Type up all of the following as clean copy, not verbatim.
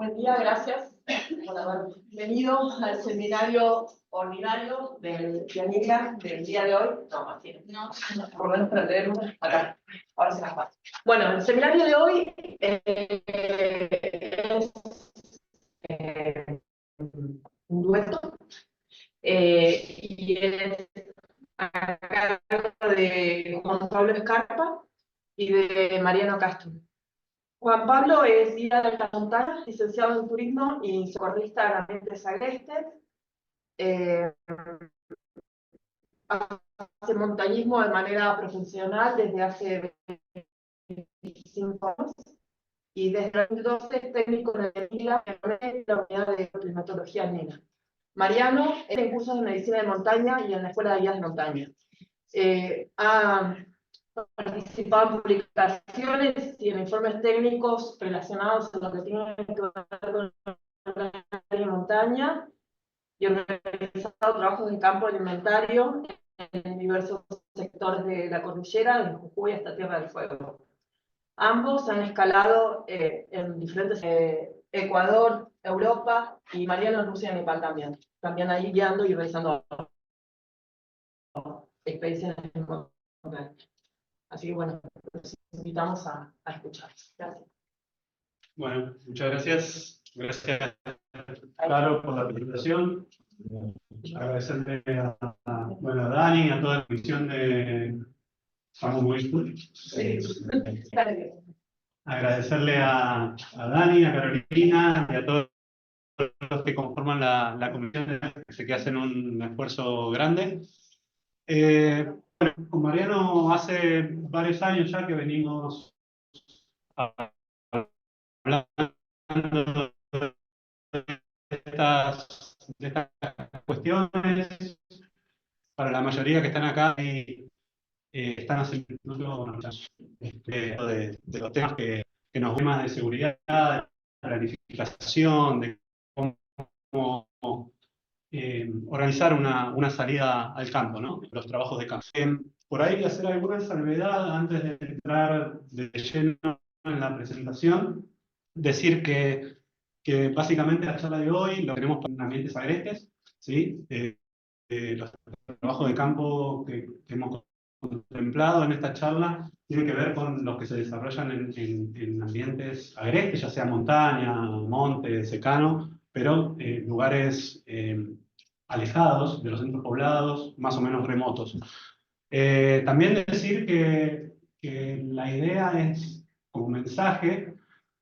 Buen día, gracias por haber venido al seminario ordinario del Pianilla del día de hoy. No, así no, por lo menos para leerlo acá. Ahora se las paso. Bueno, el seminario de hoy es un dueto y es a cargo de Juan Pablo Escarpa y de Mariano Castro. Juan Pablo es guía de alta montaña, licenciado en turismo y socorrista de ambientes agrestes. Hace montañismo de manera profesional desde hace 25 años y desde el 2012 es técnico en la unidad de climatología NENA. Mariano es en cursos de medicina de montaña y en la escuela de guías de montaña. Ha participado en publicaciones y en informes técnicos relacionados a lo que tiene que ver con la montaña y organizado trabajos de campo alimentario en diversos sectores de la cordillera, desde Jujuy hasta Tierra del Fuego. Ambos han escalado en diferentes Ecuador, Europa y Mariano en Rusia y Nepal también. También ahí guiando y realizando expediciones en montaña. Así que bueno, los invitamos a escuchar. Gracias. Bueno, muchas gracias. Gracias, Caro, por la presentación. Agradecerle a Dani, a toda la comisión de Estamos Muy Agradecerle a Dani, a Carolina y a todos los que conforman la comisión, que hacen un esfuerzo grande. Bueno, con Mariano hace varios años ya que venimos hablando de estas cuestiones. Para la mayoría que están acá están haciendo de los temas que nos temas de seguridad, de planificación, de cómo organizar una salida al campo, ¿no? Los trabajos de campo. Por ahí hacer alguna salvedad antes de entrar de lleno en la presentación, decir que básicamente la charla de hoy lo tenemos en ambientes agrestes, ¿sí? Los trabajos de campo que hemos contemplado en esta charla tienen que ver con los que se desarrollan en ambientes agrestes, ya sea montaña, monte, secano, pero lugares alejados de los centros poblados, más o menos remotos. También decir que la idea es, como mensaje,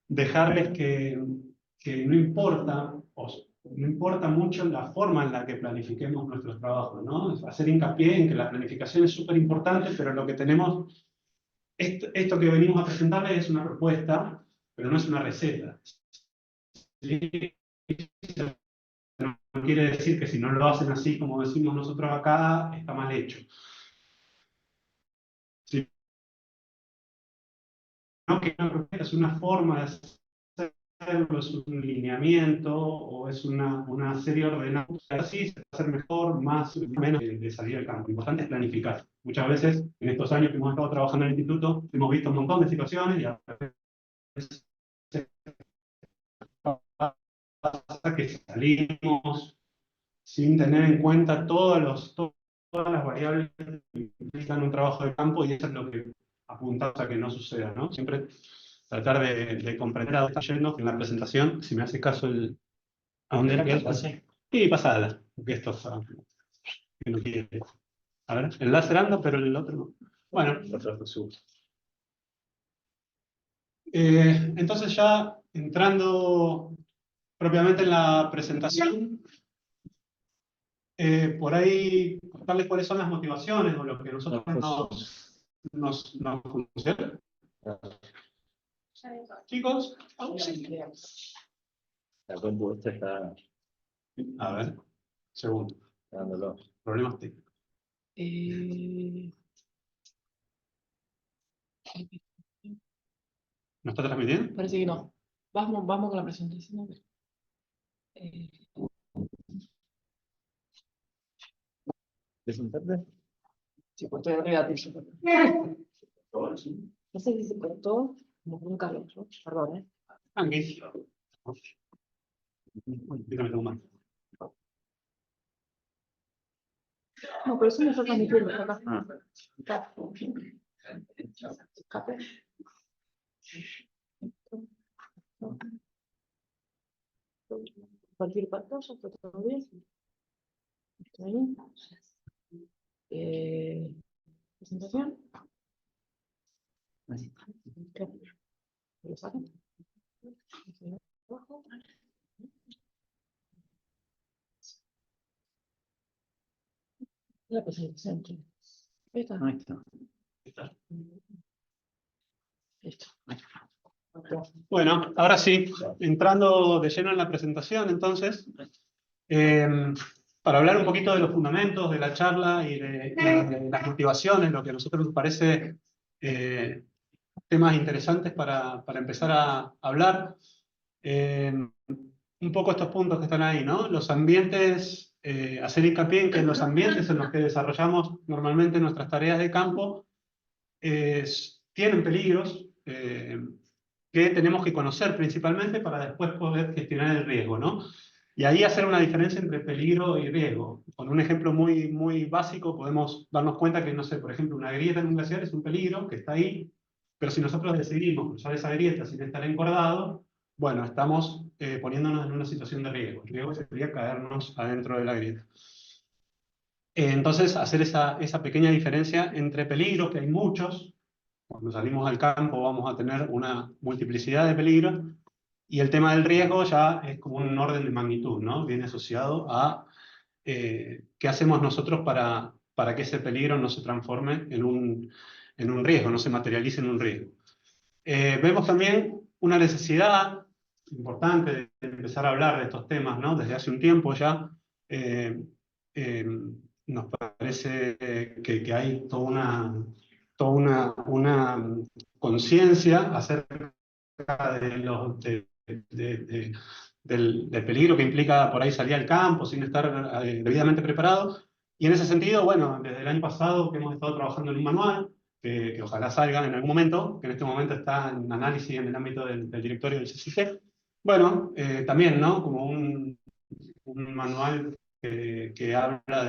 dejarles que no importa, no importa mucho la forma en la que planifiquemos nuestros trabajos, ¿no? Hacer hincapié en que la planificación es súper importante, pero lo que tenemos, esto que venimos a presentarles es una propuesta, pero no es una receta. ¿Sí? No quiere decir que si no lo hacen así como decimos nosotros acá, está mal hecho. ¿Sí? No, que una propuesta es una forma de hacerlo, es un lineamiento o es una serie ordenada. Así se va a hacer mejor, más, menos de salir al campo. Lo importante es planificar. Muchas veces, en estos años que hemos estado trabajando en el instituto, hemos visto un montón de situaciones y a veces pasa que salimos sin tener en cuenta todas las variables que implican un trabajo de campo, y eso es lo que apuntamos a que no suceda, ¿no? Siempre tratar de comprender a dónde está yendo en la presentación. Si me hace caso ¿a dónde era que es? Sí, pasada, porque esto que no quiere. A ver, el láser anda, pero el otro no. Bueno, entonces ya entrando propiamente en la presentación, por ahí contarles cuáles son las motivaciones o lo que nosotros nos funciona. Chicos, La compu esta está a ver, segundo. dándolo. Problemas técnicos. ¿No está transmitiendo? Parece que no. Vamos con la presentación. ¿Presentarte? Sí, pues estoy arriba de ti. No sé si se cortó, como con un calor, ¿no? Perdón, Tranqui. Dígame, tengo más. No, pero eso no está transmitiendo, está acá. Ah, Acá. Acá. Cualquier pantalla, está todo bien. Está ahí. Presentación. ¿Qué? ¿Lo sacan? Abajo. La presentación. Ahí está. ahí está. Listo. Bueno, ahora sí, entrando de lleno en la presentación, entonces, para hablar un poquito de los fundamentos de la charla y de las motivaciones, lo que a nosotros nos parece temas interesantes para empezar a hablar. Un poco estos puntos que están ahí, ¿no? Los ambientes, hacer hincapié en que los ambientes en los que desarrollamos normalmente nuestras tareas de campo tienen peligros que tenemos que conocer principalmente para después poder gestionar el riesgo, ¿no? Y ahí hacer una diferencia entre peligro y riesgo. Con un ejemplo muy, muy básico podemos darnos cuenta que, no sé, por ejemplo, una grieta en un glaciar es un peligro que está ahí, pero si nosotros decidimos cruzar esa grieta sin estar encordado, bueno, estamos poniéndonos en una situación de riesgo. El riesgo sería caernos adentro de la grieta. Entonces, hacer esa pequeña diferencia entre peligros, que hay muchos. Cuando salimos al campo vamos a tener una multiplicidad de peligros, y el tema del riesgo ya es como un orden de magnitud, ¿no? Viene asociado a qué hacemos nosotros para que ese peligro no se transforme en un riesgo, no se materialice en un riesgo. Vemos también una necesidad importante de empezar a hablar de estos temas, ¿no? Desde hace un tiempo ya. Eh, Nos parece que hay toda una conciencia acerca del peligro que implica por ahí salir al campo sin estar debidamente preparado. Y en ese sentido, bueno, desde el año pasado que hemos estado trabajando en un manual, que ojalá salga en algún momento, que en este momento está en análisis en el ámbito del directorio del CCC. Bueno, también, ¿no? Como un manual que habla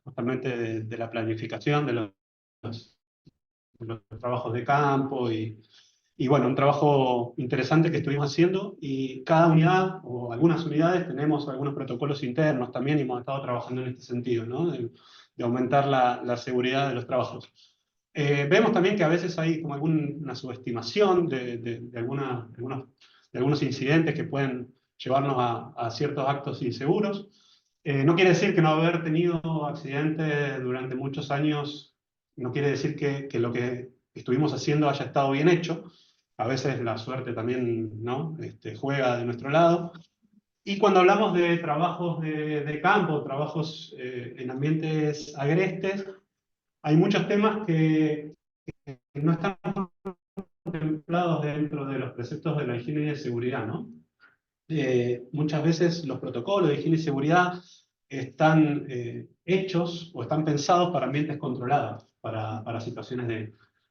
justamente de la planificación de los trabajos de campo y bueno, un trabajo interesante que estuvimos haciendo, y cada unidad o algunas unidades tenemos algunos protocolos internos también y hemos estado trabajando en este sentido, ¿no? De aumentar la seguridad de los trabajos. Vemos también que a veces hay como alguna subestimación de algunos incidentes que pueden llevarnos a ciertos actos inseguros. No quiere decir que no haber tenido accidentes durante muchos años, no quiere decir que lo que estuvimos haciendo haya estado bien hecho. A veces la suerte también, ¿no? Juega de nuestro lado. Y cuando hablamos de trabajos de campo, trabajos en ambientes agrestes, hay muchos temas que no están contemplados dentro de los preceptos de la higiene y de seguridad, ¿no? Muchas veces los protocolos de higiene y seguridad están hechos o están pensados para ambientes controlados, para situaciones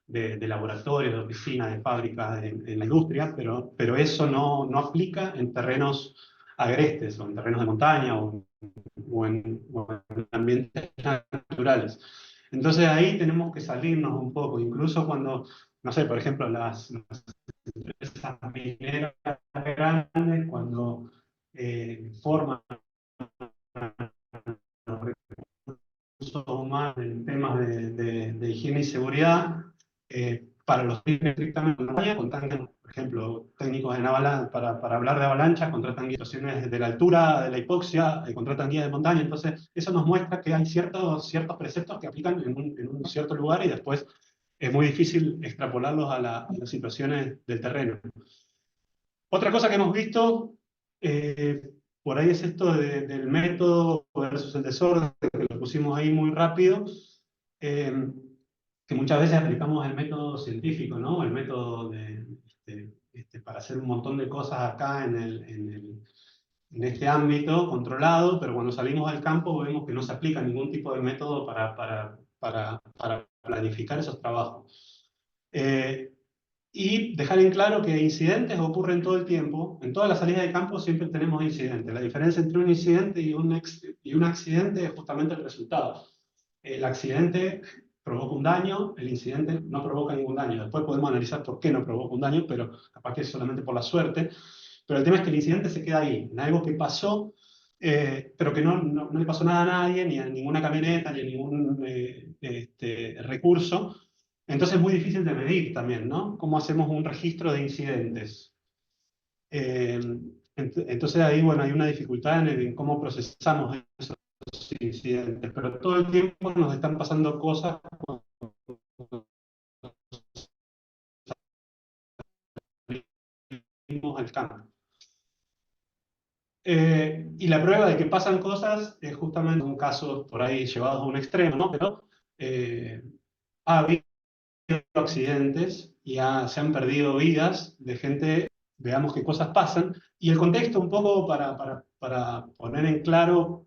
de laboratorios, de oficinas, de fábricas, en la industria, pero eso no aplica en terrenos agrestes o en terrenos de montaña o en ambientes naturales. Entonces ahí tenemos que salirnos un poco, incluso cuando, no sé, por ejemplo, las empresas mineras grandes, cuando forman recursos humanos en temas de higiene y seguridad, para los fines estrictamente de montaña, contratan, por ejemplo, técnicos en avalancha, para hablar de avalanchas, contratan situaciones de la altura, de la hipoxia, contratan guías de montaña. Entonces, eso nos muestra que hay ciertos preceptos que aplican en un cierto lugar y después es muy difícil extrapolarlos a las situaciones del terreno. Otra cosa que hemos visto por ahí es esto del método versus el desorden, que lo pusimos ahí muy rápido, que muchas veces aplicamos el método científico, ¿no? El método para hacer un montón de cosas acá en este ámbito controlado, pero cuando salimos al campo vemos que no se aplica ningún tipo de método para planificar esos trabajos. Y dejar en claro que incidentes ocurren todo el tiempo. En todas las salidas de campo siempre tenemos incidentes. La diferencia entre un incidente y un accidente es justamente el resultado. El accidente provoca un daño, el incidente no provoca ningún daño. Después podemos analizar por qué no provoca un daño, pero capaz que es solamente por la suerte. Pero el tema es que el incidente se queda ahí, en algo que pasó, pero que no le pasó nada a nadie, ni a ninguna camioneta, ni a ningún recurso. Entonces es muy difícil de medir también, ¿no? ¿Cómo hacemos un registro de incidentes? Eh, entonces ahí, bueno, hay una dificultad en cómo procesamos esos incidentes, pero todo el tiempo nos están pasando cosas cuando salimos al campo. Y la prueba de que pasan cosas es justamente un caso por ahí llevado a un extremo, ¿no? Pero ha habido accidentes y se han perdido vidas de gente, veamos qué cosas pasan. Y el contexto un poco para poner en claro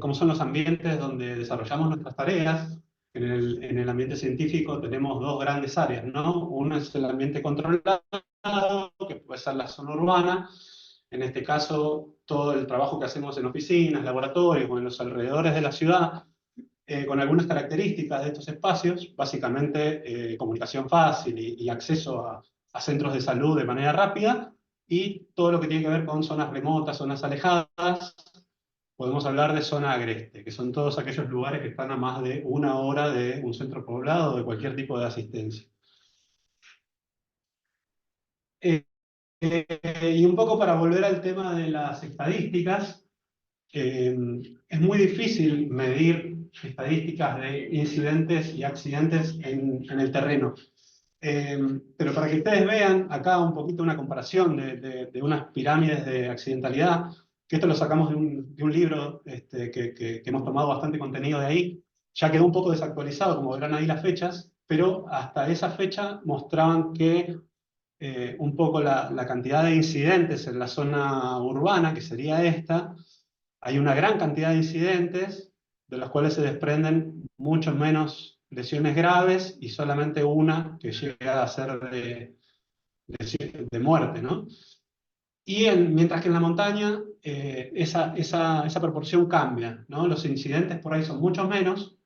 cómo son los ambientes donde desarrollamos nuestras tareas. En el ambiente científico tenemos dos grandes áreas, ¿no? Una es el ambiente controlado, que puede ser la zona urbana. En este caso, todo el trabajo que hacemos en oficinas, laboratorios o en los alrededores de la ciudad, con algunas características de estos espacios, básicamente comunicación fácil y acceso a centros de salud de manera rápida, y todo lo que tiene que ver con zonas remotas, zonas alejadas. Podemos hablar de zona agreste, que son todos aquellos lugares que están a más de 1 hora de un centro poblado o de cualquier tipo de asistencia. Y un poco para volver al tema de las estadísticas, es muy difícil medir estadísticas de incidentes y accidentes en el terreno. Pero para que ustedes vean acá un poquito una comparación de unas pirámides de accidentalidad, que esto lo sacamos de un libro que hemos tomado bastante contenido de ahí, ya quedó un poco desactualizado, como verán ahí las fechas, pero hasta esa fecha mostraban que un poco la cantidad de incidentes en la zona urbana, que sería esta, hay una gran cantidad de incidentes, de los cuales se desprenden mucho menos lesiones graves y solamente una que llega a ser de muerte, ¿no? Y mientras que en la montaña esa proporción cambia, ¿no? Los incidentes por ahí son mucho menos,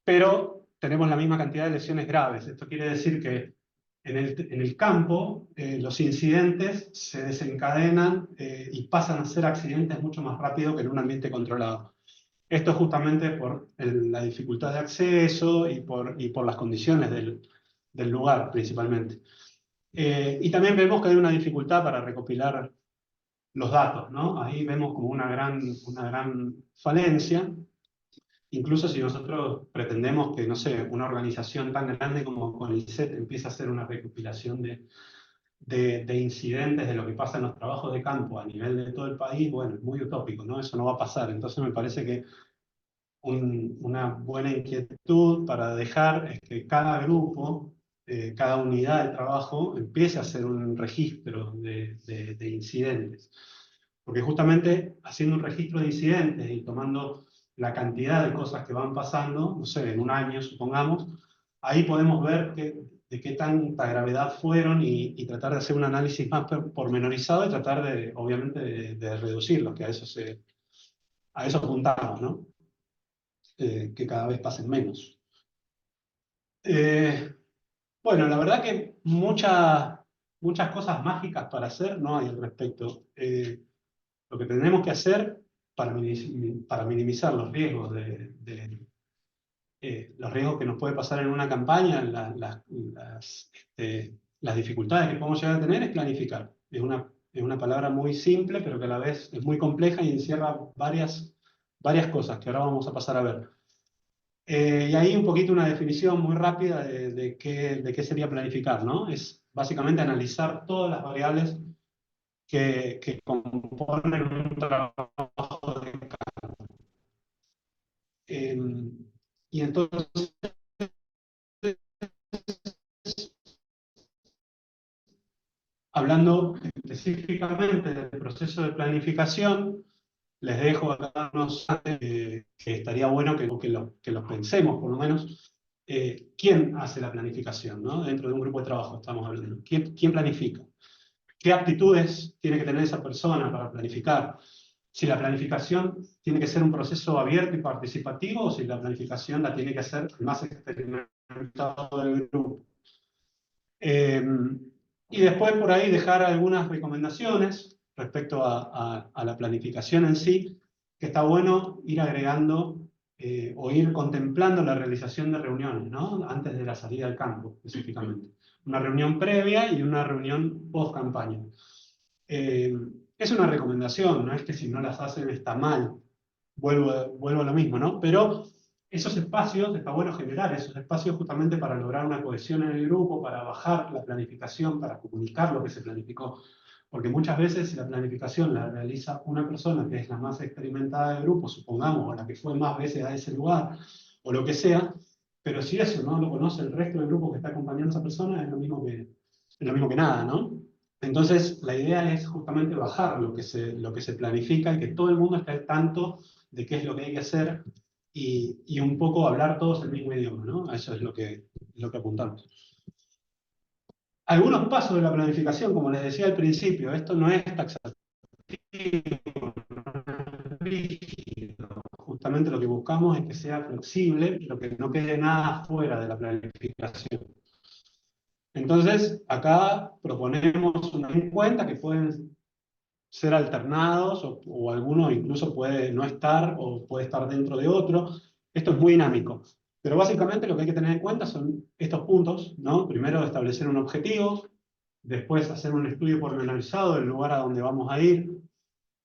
pero tenemos la misma cantidad de lesiones graves. Esto quiere decir que en el campo los incidentes se desencadenan y pasan a ser accidentes mucho más rápido que en un ambiente controlado. Esto justamente por la dificultad de acceso y por las condiciones del lugar principalmente. Y también vemos que hay una dificultad para recopilar los datos, ¿no? Ahí vemos como una gran falencia. Incluso si nosotros pretendemos que, no sé, una organización tan grande como CONICET empiece a hacer una recopilación de incidentes de lo que pasa en los trabajos de campo a nivel de todo el país, bueno, es muy utópico, ¿no? Eso no va a pasar. Entonces me parece que una buena inquietud para dejar es que cada grupo, cada unidad de trabajo empiece a hacer un registro de incidentes. Porque justamente haciendo un registro de incidentes y tomando la cantidad de cosas que van pasando, no sé, en un año supongamos, ahí podemos ver de qué tanta gravedad fueron y tratar de hacer un análisis más pormenorizado y tratar de, obviamente, de reducirlos, que a eso apuntamos, ¿no? Que cada vez pasen menos. Bueno, la verdad que muchas cosas mágicas para hacer no hay al respecto. Lo que tenemos que hacer para minimizar los riesgos los riesgos que nos puede pasar en una campaña, las dificultades que podemos llegar a tener, es planificar. Es una palabra muy simple, pero que a la vez es muy compleja y encierra varias cosas que ahora vamos a pasar a ver. Y ahí un poquito una definición muy rápida de qué sería planificar, ¿no? Es básicamente analizar todas las variables que componen un trabajo de campo. Y entonces, hablando específicamente del proceso de planificación, les dejo acá unos que estaría bueno que los pensemos, por lo menos. ¿quién hace la planificación, ¿no? Dentro de un grupo de trabajo estamos hablando. ¿Quién planifica? ¿Qué aptitudes tiene que tener esa persona para planificar? Si la planificación tiene que ser un proceso abierto y participativo, o si la planificación la tiene que hacer el más experimentado del grupo. Y después por ahí dejar algunas recomendaciones respecto a la planificación en sí, que está bueno ir agregando o ir contemplando la realización de reuniones, ¿no? Antes de la salida al campo, específicamente. Una reunión previa y una reunión post-campaña. Es una recomendación, no es que si no las hacen está mal, vuelvo a lo mismo, ¿no? Pero esos espacios, está bueno generar esos espacios justamente para lograr una cohesión en el grupo, para bajar la planificación, para comunicar lo que se planificó. Porque muchas veces si la planificación la realiza una persona que es la más experimentada del grupo, supongamos, o la que fue más veces a ese lugar, o lo que sea, pero si eso no lo conoce el resto del grupo que está acompañando a esa persona, es lo mismo que nada, ¿no? Entonces, la idea es justamente bajar lo que se planifica y que todo el mundo esté al tanto de qué es lo que hay que hacer y un poco hablar todos el mismo idioma, ¿no? A eso es lo que apuntamos. Algunos pasos de la planificación, como les decía al principio, esto no es taxativo, no es rígido. Justamente lo que buscamos es que sea flexible, pero que no quede nada fuera de la planificación. Entonces, acá proponemos una cuenta que pueden ser alternados o alguno incluso puede no estar o puede estar dentro de otro. Esto es muy dinámico. Pero básicamente lo que hay que tener en cuenta son estos puntos, ¿no? Primero establecer un objetivo, después hacer un estudio pormenorizado del lugar a donde vamos a ir.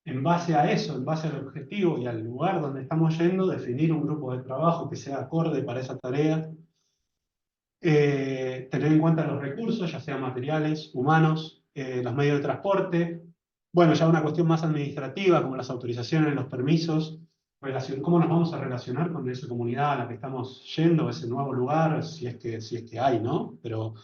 En base a eso, en base al objetivo y al lugar donde estamos yendo, definir un grupo de trabajo que sea acorde para esa tarea. Tener en cuenta los recursos, ya sean materiales, humanos, los medios de transporte. Bueno, ya una cuestión más administrativa, como las autorizaciones, los permisos, cómo nos vamos a relacionar con esa comunidad a la que estamos yendo, ese nuevo lugar, si es que hay, ¿no? Pero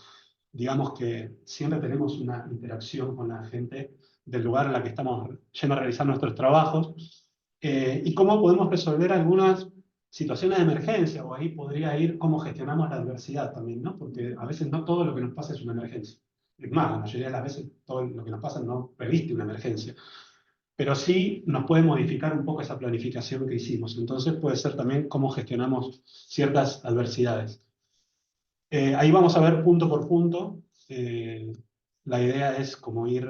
digamos que siempre tenemos una interacción con la gente del lugar a la que estamos yendo a realizar nuestros trabajos, y cómo podemos resolver algunas situaciones de emergencia, o ahí podría ir cómo gestionamos la adversidad también, ¿no? Porque a veces no todo lo que nos pasa es una emergencia. Es más, la mayoría de las veces todo lo que nos pasa no previste una emergencia. Pero sí nos puede modificar un poco esa planificación que hicimos. Entonces puede ser también cómo gestionamos ciertas adversidades. Ahí vamos a ver punto por punto. La idea es como ir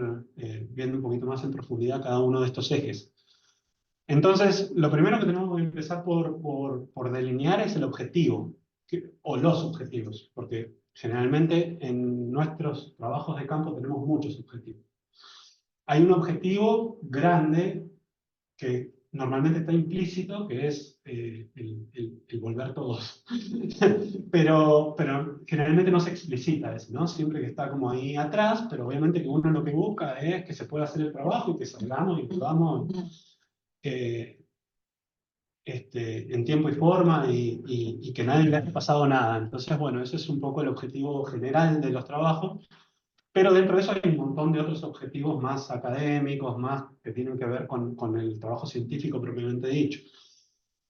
viendo un poquito más en profundidad cada uno de estos ejes. Entonces, lo primero que tenemos que empezar por delinear es el objetivo, o los objetivos, porque generalmente en nuestros trabajos de campo tenemos muchos objetivos. Hay un objetivo grande que normalmente está implícito, que es el volver todos. pero generalmente no se explicita eso, ¿no? Siempre que está como ahí atrás, pero obviamente que uno lo que busca es que se pueda hacer el trabajo y que salgamos y podamos en tiempo y forma y que nadie le haya pasado nada. Entonces, bueno, ese es un poco el objetivo general de los trabajos. Pero dentro de eso hay un montón de otros objetivos más académicos, más que tienen que ver con el trabajo científico propiamente dicho.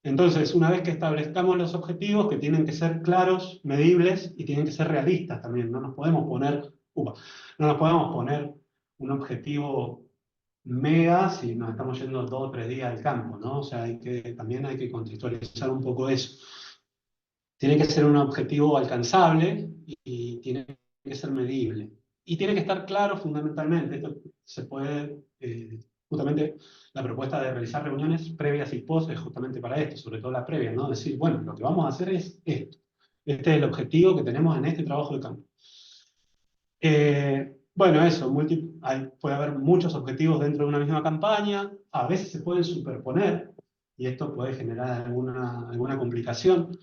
Entonces, una vez que establezcamos los objetivos, que tienen que ser claros, medibles y tienen que ser realistas también, no nos podemos poner un objetivo mega si nos estamos yendo 2 o 3 días al campo, ¿no? O sea, también hay que contextualizar un poco eso. Tiene que ser un objetivo alcanzable y tiene que ser medible. Y tiene que estar claro fundamentalmente. Esto se puede, justamente la propuesta de realizar reuniones previas y post es justamente para esto, sobre todo la previa, ¿no? Decir, bueno, lo que vamos a hacer es esto. Este es el objetivo que tenemos en este trabajo de campo. Bueno, eso, puede haber muchos objetivos dentro de una misma campaña, a veces se pueden superponer, y esto puede generar alguna complicación.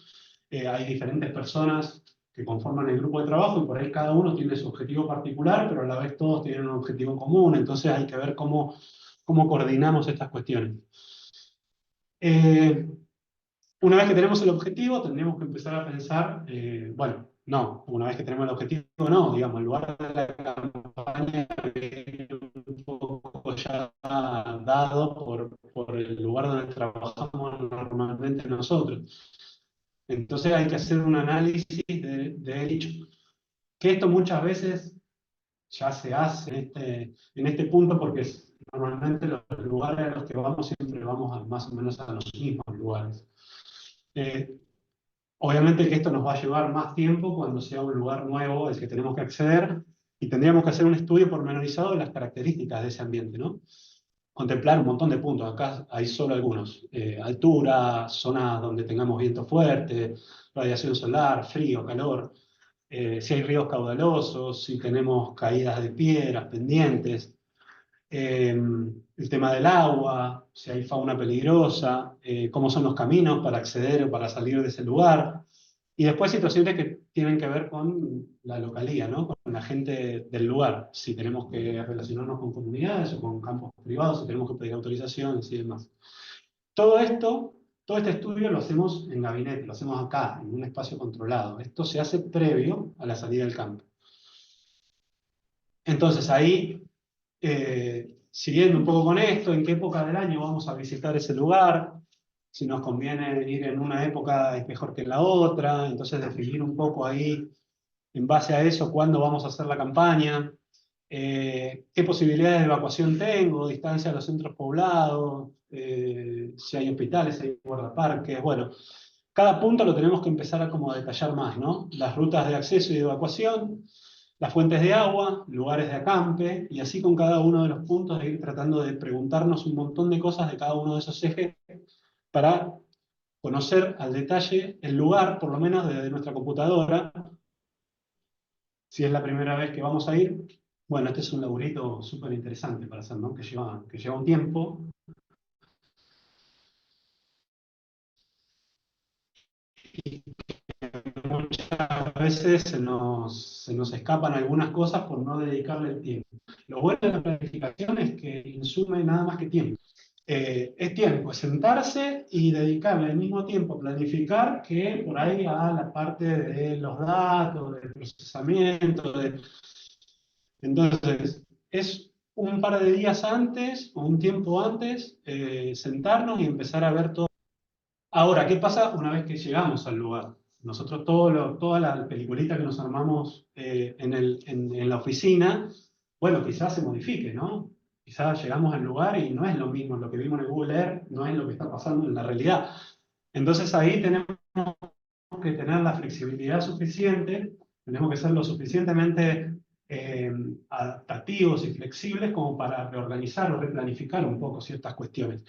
Hay diferentes personas que conforman el grupo de trabajo y por ahí cada uno tiene su objetivo particular, pero a la vez todos tienen un objetivo común, entonces hay que ver cómo coordinamos estas cuestiones. Una vez que tenemos el objetivo, tendríamos que empezar a pensar, bueno, no, una vez que tenemos el objetivo, no, digamos, el lugar de la campaña un poco ya dado por el lugar donde trabajamos normalmente nosotros. Entonces hay que hacer un análisis del hecho. Que esto muchas veces ya se hace en este punto porque normalmente los lugares a los que vamos siempre vamos más o menos a los mismos lugares. Obviamente que esto nos va a llevar más tiempo cuando sea un lugar nuevo al que tenemos que acceder y tendríamos que hacer un estudio pormenorizado de las características de ese ambiente, ¿no? Contemplar un montón de puntos, acá hay solo algunos. Altura, zona donde tengamos viento fuerte, radiación solar, frío, calor, si hay ríos caudalosos, si tenemos caídas de piedras, pendientes, el tema del agua, si hay fauna peligrosa, cómo son los caminos para acceder o para salir de ese lugar. Y después situaciones que tienen que ver con la localía, ¿no? Con la gente del lugar, si tenemos que relacionarnos con comunidades o con campos privados, si tenemos que pedir autorizaciones y demás. Todo esto, todo este estudio lo hacemos en gabinete, lo hacemos acá, en un espacio controlado. Esto se hace previo a la salida del campo. Entonces ahí, siguiendo un poco con esto, en qué época del año vamos a visitar ese lugar, si nos conviene ir en una época es mejor que en la otra, entonces definir un poco ahí, en base a eso, cuándo vamos a hacer la campaña, qué posibilidades de evacuación tengo, distancia a los centros poblados, si hay hospitales, si hay guardaparques, bueno, cada punto lo tenemos que empezar a como detallar más, ¿no? Las rutas de acceso y de evacuación, las fuentes de agua, lugares de acampe, y así con cada uno de los puntos de ir tratando de preguntarnos un montón de cosas de cada uno de esos ejes para conocer al detalle el lugar, por lo menos desde nuestra computadora. Si es la primera vez que vamos a ir, bueno, este es un laburito súper interesante para hacer, ¿no? Que lleva un tiempo. Y muchas veces se nos escapan algunas cosas por no dedicarle el tiempo. Lo bueno de la planificación es que insume nada más que tiempo. Es tiempo, es sentarse y dedicarle al mismo tiempo a planificar que por ahí a la parte de los datos, del procesamiento. Entonces, es un par de días antes o un tiempo antes sentarnos y empezar a ver todo. Ahora, ¿qué pasa una vez que llegamos al lugar? Nosotros toda la peliculita que nos armamos en la oficina, bueno, quizás se modifique, ¿no? Quizás llegamos al lugar y no es lo mismo lo que vimos en el Google Earth, no es lo que está pasando en la realidad. Entonces ahí tenemos que tener la flexibilidad suficiente, tenemos que ser lo suficientemente adaptativos y flexibles como para reorganizar o replanificar un poco ciertas cuestiones.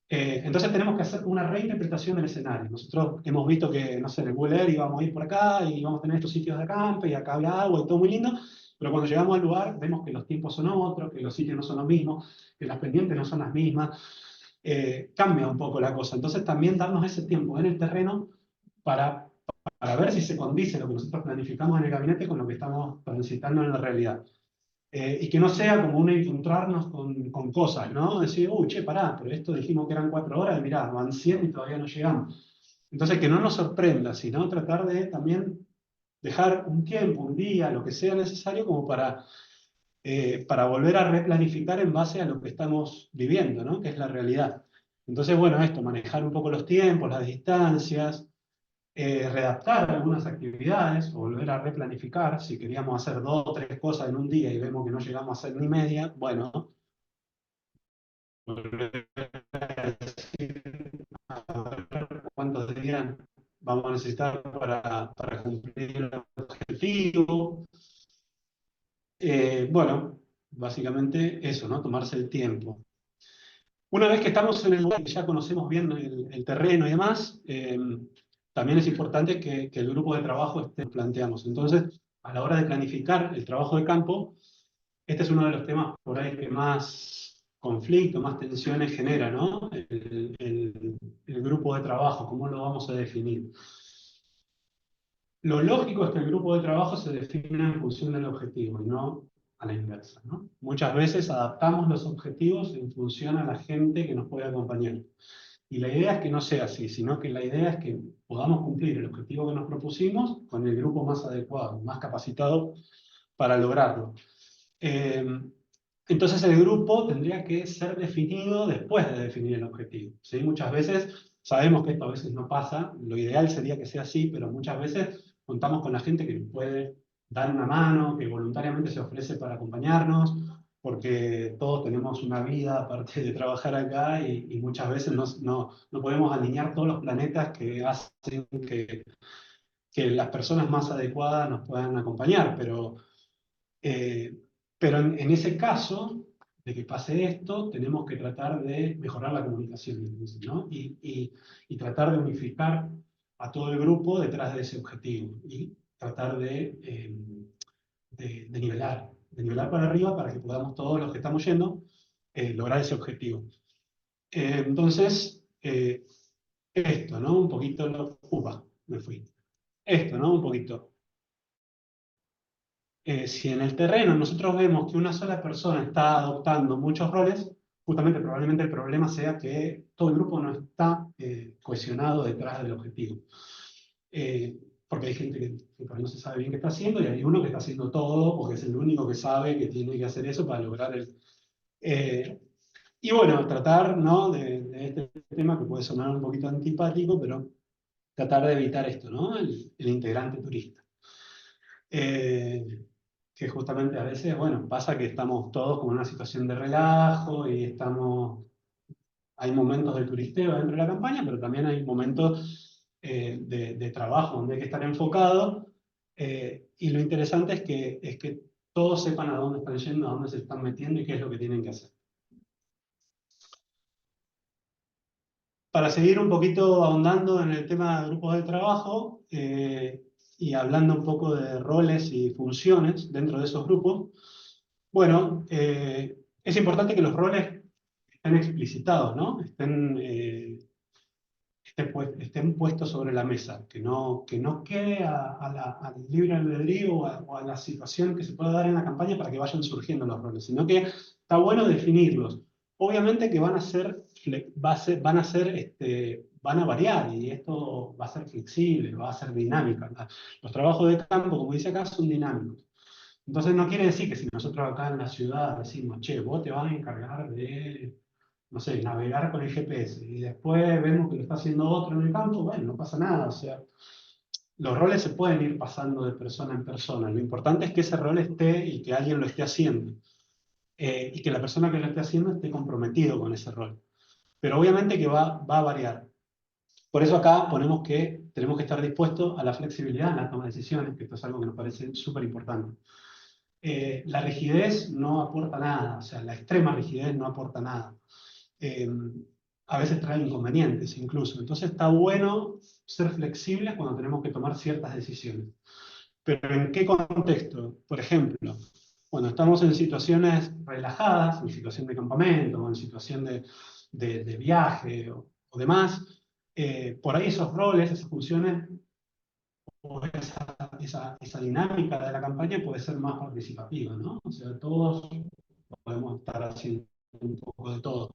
Entonces tenemos que hacer una reinterpretación del escenario. Nosotros hemos visto que, no sé, en el Google Earth íbamos a ir por acá y vamos a tener estos sitios de acampe y acá había agua y todo muy lindo, pero cuando llegamos al lugar vemos que los tiempos son otros, que los sitios no son los mismos, que las pendientes no son las mismas. Cambia un poco la cosa. Entonces también darnos ese tiempo en el terreno para, para ver si se condice lo que nosotros planificamos en el gabinete con lo que estamos transitando en la realidad. Y que no sea como un encontrarnos con cosas, ¿no? Decir, uy, che, pará, pero esto dijimos que eran 4 horas, y mirá, van 100 y todavía no llegamos. Entonces, que no nos sorprenda, sino tratar de también dejar un tiempo, un día, lo que sea necesario como para volver a replanificar en base a lo que estamos viviendo, ¿no? Que es la realidad. Entonces, bueno, esto, manejar un poco los tiempos, las distancias, redactar algunas actividades, o volver a replanificar, si queríamos hacer 2 o 3 cosas en un día y vemos que no llegamos a hacer ni media, bueno, volver a decir cuántos días vamos a necesitar para cumplir el objetivo. Bueno, básicamente eso, ¿no? Tomarse el tiempo. Una vez que estamos en el lugar, que ya conocemos bien el terreno y demás, también es importante que el grupo de trabajo planteamos. Entonces, a la hora de planificar el trabajo de campo, este es uno de los temas por ahí que más conflicto, más tensiones genera, ¿no? El grupo de trabajo, ¿cómo lo vamos a definir? Lo lógico es que el grupo de trabajo se defina en función del objetivo y no a la inversa, ¿no? Muchas veces adaptamos los objetivos en función a la gente que nos puede acompañar. Y la idea es que no sea así, sino que la idea es que podamos cumplir el objetivo que nos propusimos con el grupo más adecuado, más capacitado para lograrlo. Entonces el grupo tendría que ser definido después de definir el objetivo, ¿sí? Muchas veces, sabemos que esto a veces no pasa, lo ideal sería que sea así, pero muchas veces contamos con la gente que nos puede dar una mano, que voluntariamente se ofrece para acompañarnos, porque todos tenemos una vida aparte de trabajar acá y muchas veces no podemos alinear todos los planetas que hacen que las personas más adecuadas nos puedan acompañar, eh, pero en ese caso de que pase esto, tenemos que tratar de mejorar la comunicación, ¿no? Y tratar de unificar a todo el grupo detrás de ese objetivo y tratar de nivelar para arriba para que podamos todos los que estamos yendo lograr ese objetivo. Entonces, esto, ¿no? Un poquito, me fui. Esto, ¿no? Un poquito. Si en el terreno nosotros vemos que una sola persona está adoptando muchos roles, justamente probablemente el problema sea que todo el grupo no está cohesionado detrás del objetivo. Porque hay gente que por ahí no se sabe bien qué está haciendo y hay uno que está haciendo todo porque es el único que sabe que tiene que hacer eso para lograr el... y bueno, tratar, ¿no? de este tema que puede sonar un poquito antipático, pero tratar de evitar esto, ¿no? El integrante turista. Que justamente a veces, bueno, pasa que estamos todos como en una situación de relajo y hay momentos de turisteo dentro de la campaña, pero también hay momentos de trabajo donde hay que estar enfocado. Y lo interesante es que todos sepan a dónde están yendo, a dónde se están metiendo y qué es lo que tienen que hacer. Para seguir un poquito ahondando en el tema de grupos de trabajo y hablando un poco de roles y funciones dentro de esos grupos, bueno, es importante que los roles estén explicitados, ¿no? Estén puestos sobre la mesa, que no quede al libre albedrío o a la situación que se pueda dar en la campaña para que vayan surgiendo los roles, sino que está bueno definirlos. Obviamente que van a variar y esto va a ser flexible, va a ser dinámico. Los trabajos de campo, como dice acá, son dinámicos. Entonces no quiere decir que si nosotros acá en la ciudad decimos, che, vos te vas a encargar de, no sé, navegar con el GPS y después vemos que lo está haciendo otro en el campo, bueno, no pasa nada. O sea, los roles se pueden ir pasando de persona en persona. Lo importante es que ese rol esté y que alguien lo esté haciendo. Y que la persona que lo esté haciendo esté comprometido con ese rol. Pero obviamente que va a variar. Por eso acá ponemos que tenemos que estar dispuestos a la flexibilidad en la toma de decisiones, que esto es algo que nos parece súper importante. La rigidez no aporta nada, o sea, la extrema rigidez no aporta nada. Eh, a veces trae inconvenientes incluso. Entonces está bueno ser flexibles cuando tenemos que tomar ciertas decisiones. Pero ¿en qué contexto? Por ejemplo, cuando estamos en situaciones relajadas, en situación de campamento o en situación de viaje o demás, por ahí esos roles, esas funciones o esa dinámica de la campaña puede ser más participativa, ¿no? O sea, todos podemos estar haciendo un poco de todo.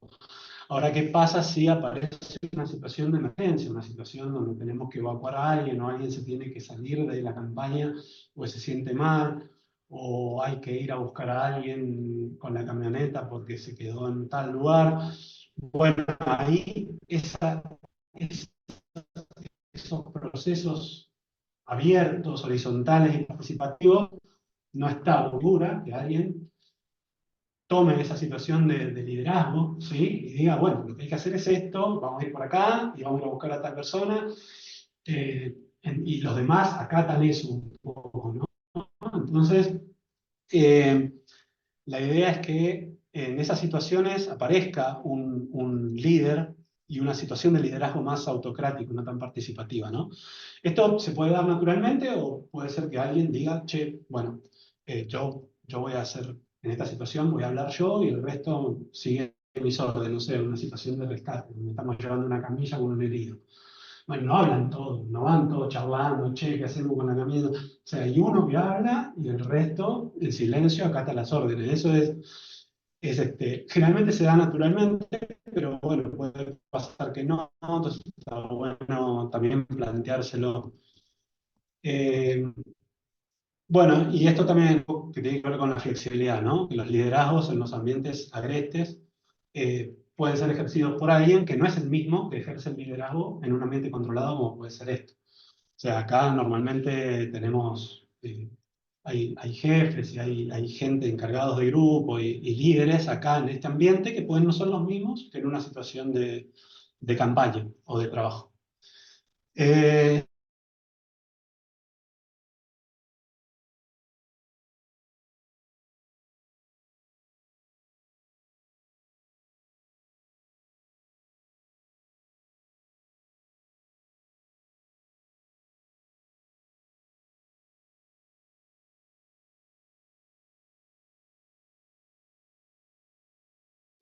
Ahora, ¿qué pasa si aparece una situación de emergencia, una situación donde tenemos que evacuar a alguien o alguien se tiene que salir de la campaña o se siente mal o hay que ir a buscar a alguien con la camioneta porque se quedó en tal lugar? Bueno, ahí esos procesos abiertos, horizontales y participativos, no está dura que alguien tome esa situación de liderazgo, ¿sí? Y diga, bueno, lo que hay que hacer es esto, vamos a ir por acá y vamos a buscar a tal persona, y los demás acatan eso un poco, ¿no? Entonces, eh, la idea es que en esas situaciones aparezca un líder y una situación de liderazgo más autocrático, no tan participativa, ¿no? Esto se puede dar naturalmente o puede ser que alguien diga, che, bueno, yo voy a hacer, en esta situación voy a hablar yo y el resto sigue mis órdenes, no sé, una situación de rescate, donde estamos llevando una camilla con un herido. Bueno, no hablan todos, no van todos charlando, che, ¿qué hacemos con la camilla? O sea, hay uno que habla y el resto, en silencio, acata las órdenes. Eso generalmente se da naturalmente, pero bueno, puede pasar que no, entonces está bueno también planteárselo. Bueno, y esto también que tiene que ver con la flexibilidad, ¿no? Que los liderazgos en los ambientes agrestes pueden ser ejercidos por alguien que no es el mismo que ejerce el liderazgo en un ambiente controlado como puede ser esto. O sea, acá normalmente tenemos, hay jefes y hay gente encargados de grupo y líderes acá en este ambiente que pueden no ser los mismos que en una situación de campaña o de trabajo. Eh,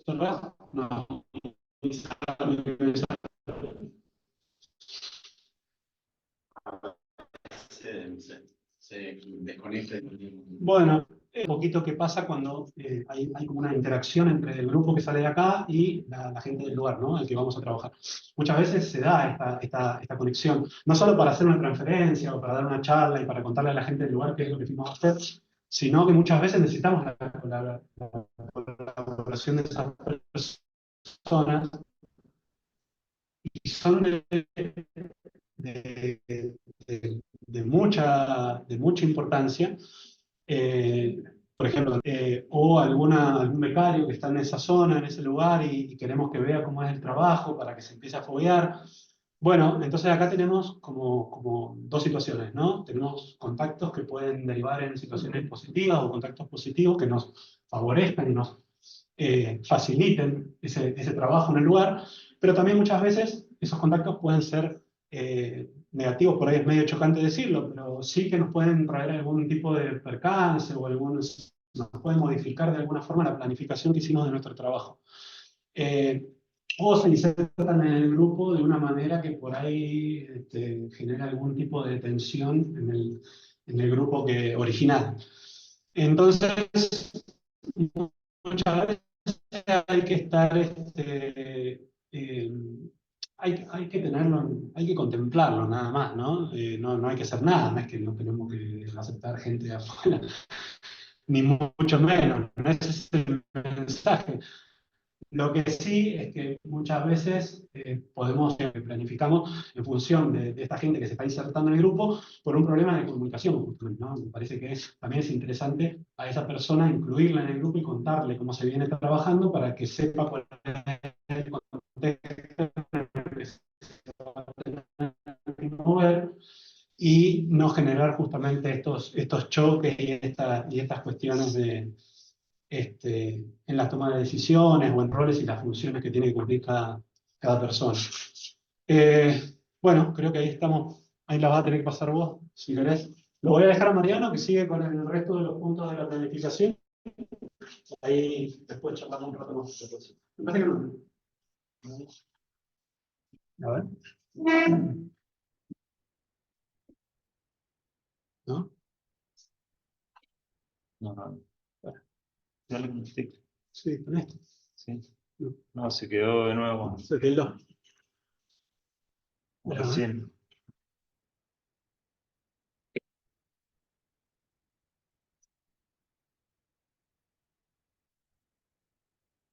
no, Se desconecta. bueno, un poquito que pasa cuando hay como una interacción entre el grupo que sale de acá y la gente del lugar, ¿no? Al que vamos a trabajar. Muchas veces se da esta conexión, no solo para hacer una transferencia o para dar una charla y para contarle a la gente del lugar qué es lo que fuimos a hacer, sino que muchas veces necesitamos la colaboración de esas personas y son de, de mucha importancia. Por ejemplo, o algún becario que está en esa zona, en ese lugar, y queremos que vea cómo es el trabajo para que se empiece a foguear. Bueno, entonces acá tenemos como dos situaciones, ¿no? Tenemos contactos que pueden derivar en situaciones positivas o contactos positivos que nos favorezcan y nos faciliten ese trabajo en el lugar, pero también muchas veces esos contactos pueden ser negativos, por ahí es medio chocante decirlo, pero sí que nos pueden traer algún tipo de percance o nos pueden modificar de alguna forma la planificación que hicimos de nuestro trabajo. Eh, o se insertan en el grupo de una manera que por ahí genera algún tipo de tensión en el grupo original. Entonces, muchas veces hay que estar, hay que tenerlo, hay que contemplarlo nada más, ¿no? No hay que hacer nada, no es que no tenemos que aceptar gente de afuera, ni mucho menos, no es ese el mensaje. Lo que sí es que muchas veces planificamos en función de esta gente que se está insertando en el grupo por un problema de comunicación, justamente, ¿no? Me parece que también es interesante a esa persona incluirla en el grupo y contarle cómo se viene trabajando para que sepa cuál es el contexto en el que se va a tener que mover y no generar justamente estos choques y estas cuestiones en la toma de decisiones o en roles y las funciones que tiene que cumplir cada persona. Bueno, creo que ahí estamos, ahí la vas a tener que pasar vos, si querés. Lo voy a dejar a Mariano, que sigue con el resto de los puntos de la planificación. Ahí después charlamos un rato más. Me parece que no. A ver. ¿No? No, no. Dale un stick. Sí, con esto. Sí. No. No, se quedó de nuevo. Se tildó. Recién.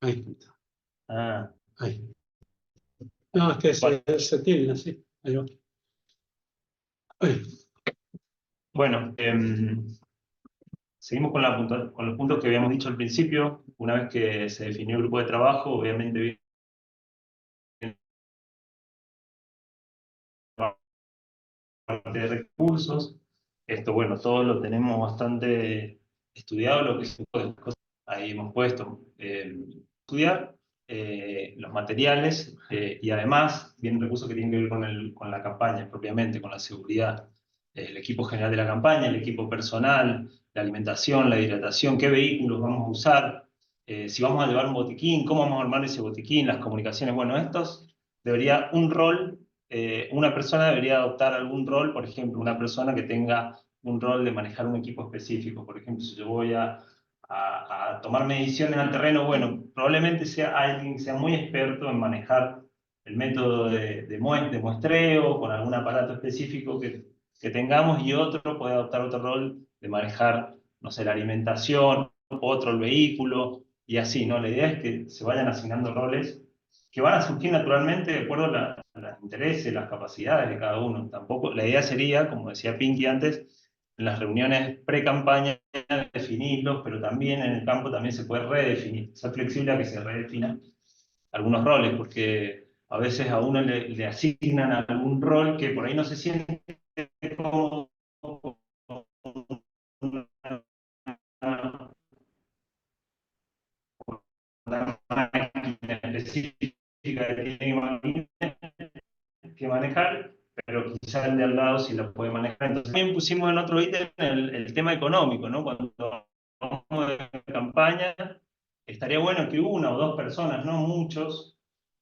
Ahí está. Ah, Ahí. No, es que bueno, se tilda, sí. Ahí va. Ahí. bueno, seguimos con los puntos que habíamos dicho al principio. Una vez que se definió el grupo de trabajo, obviamente viene la parte de recursos. Esto, bueno, todos lo tenemos bastante estudiado, lo que es ahí hemos puesto estudiar los materiales y además vienen recursos que tienen que ver con la campaña propiamente, con la seguridad, el equipo general de la campaña, el equipo personal, la alimentación, la hidratación, qué vehículos vamos a usar, si vamos a llevar un botiquín, cómo vamos a armar ese botiquín, las comunicaciones. Bueno, estos debería un rol, una persona debería adoptar algún rol, por ejemplo, una persona que tenga un rol de manejar un equipo específico. Por ejemplo, si yo voy a tomar mediciones al terreno, bueno, probablemente sea alguien que sea muy experto en manejar el método de muestreo con algún aparato específico que tengamos, y otro puede adoptar otro rol de manejar, no sé, la alimentación, otro el vehículo, y así, ¿no? La idea es que se vayan asignando roles que van a surgir naturalmente de acuerdo a los intereses, las capacidades de cada uno. Tampoco, la idea sería, como decía Pinky antes, en las reuniones pre-campaña, definirlos, pero también en el campo también se puede redefinir, ser flexible a que se redefinan algunos roles, porque a veces a uno le asignan algún rol que por ahí no se siente como una máquina específica que tiene que manejar, pero quizás el de al lado sí lo puede manejar. Entonces también pusimos en otro ítem el tema económico, ¿no? Cuando vamos de campaña, estaría bueno que una o dos personas, no muchos,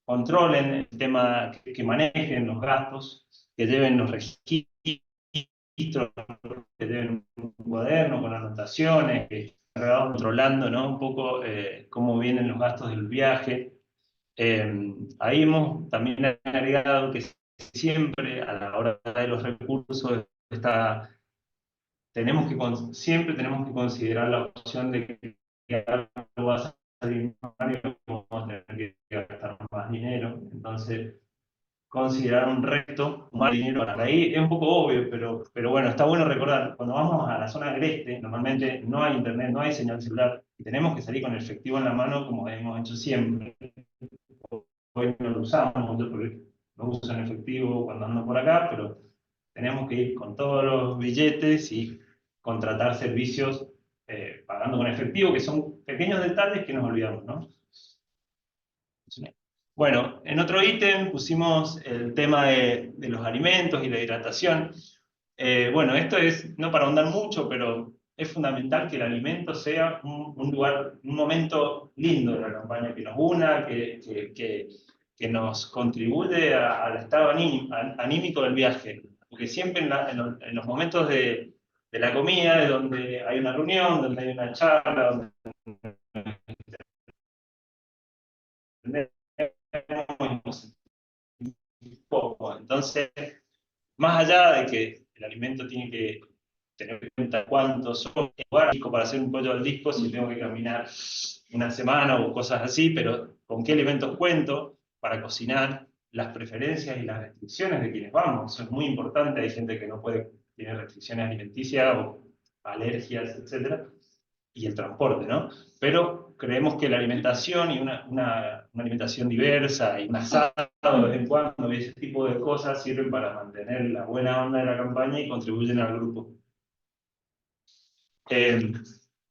controlen el tema, que manejen los gastos, que lleven los registros, que lleven un cuaderno con anotaciones, que estén controlando, ¿no? Un poco cómo vienen los gastos del viaje. Ahí hemos también agregado que siempre a la hora de los recursos siempre tenemos que considerar la opción de que algo va a salir mal y vamos a tener que gastar más dinero. Entonces, considerar un reto, más dinero para ahí es un poco obvio, pero bueno, está bueno recordar, cuando vamos a la zona agreste, normalmente no hay internet, no hay señal celular, y tenemos que salir con el efectivo en la mano como hemos hecho siempre. Hoy no lo usamos, yo porque no uso en efectivo cuando ando por acá, pero tenemos que ir con todos los billetes y contratar servicios pagando con efectivo, que son pequeños detalles que nos olvidamos, ¿no? Bueno, en otro ítem pusimos el tema de los alimentos y la hidratación. Bueno, esto es, no para ahondar mucho, pero es fundamental que el alimento sea un lugar, un momento lindo de la campaña, que nos una, que nos contribuye al estado anímico del viaje. Porque siempre en los momentos de la comida, de donde hay una reunión, donde hay una charla, donde poco. Entonces, más allá de que el alimento tiene que tener en cuenta cuántos son, para hacer un pollo al disco, si tengo que caminar una semana o cosas así, pero con qué elementos cuento para cocinar, las preferencias y las restricciones de quienes vamos. Eso es muy importante. Hay gente que no puede, tiene restricciones alimenticias o alergias, etc. Y el transporte, ¿no? Pero creemos que la alimentación y una alimentación diversa y un asado de vez en cuando y ese tipo de cosas sirven para mantener la buena onda de la campaña y contribuyen al grupo.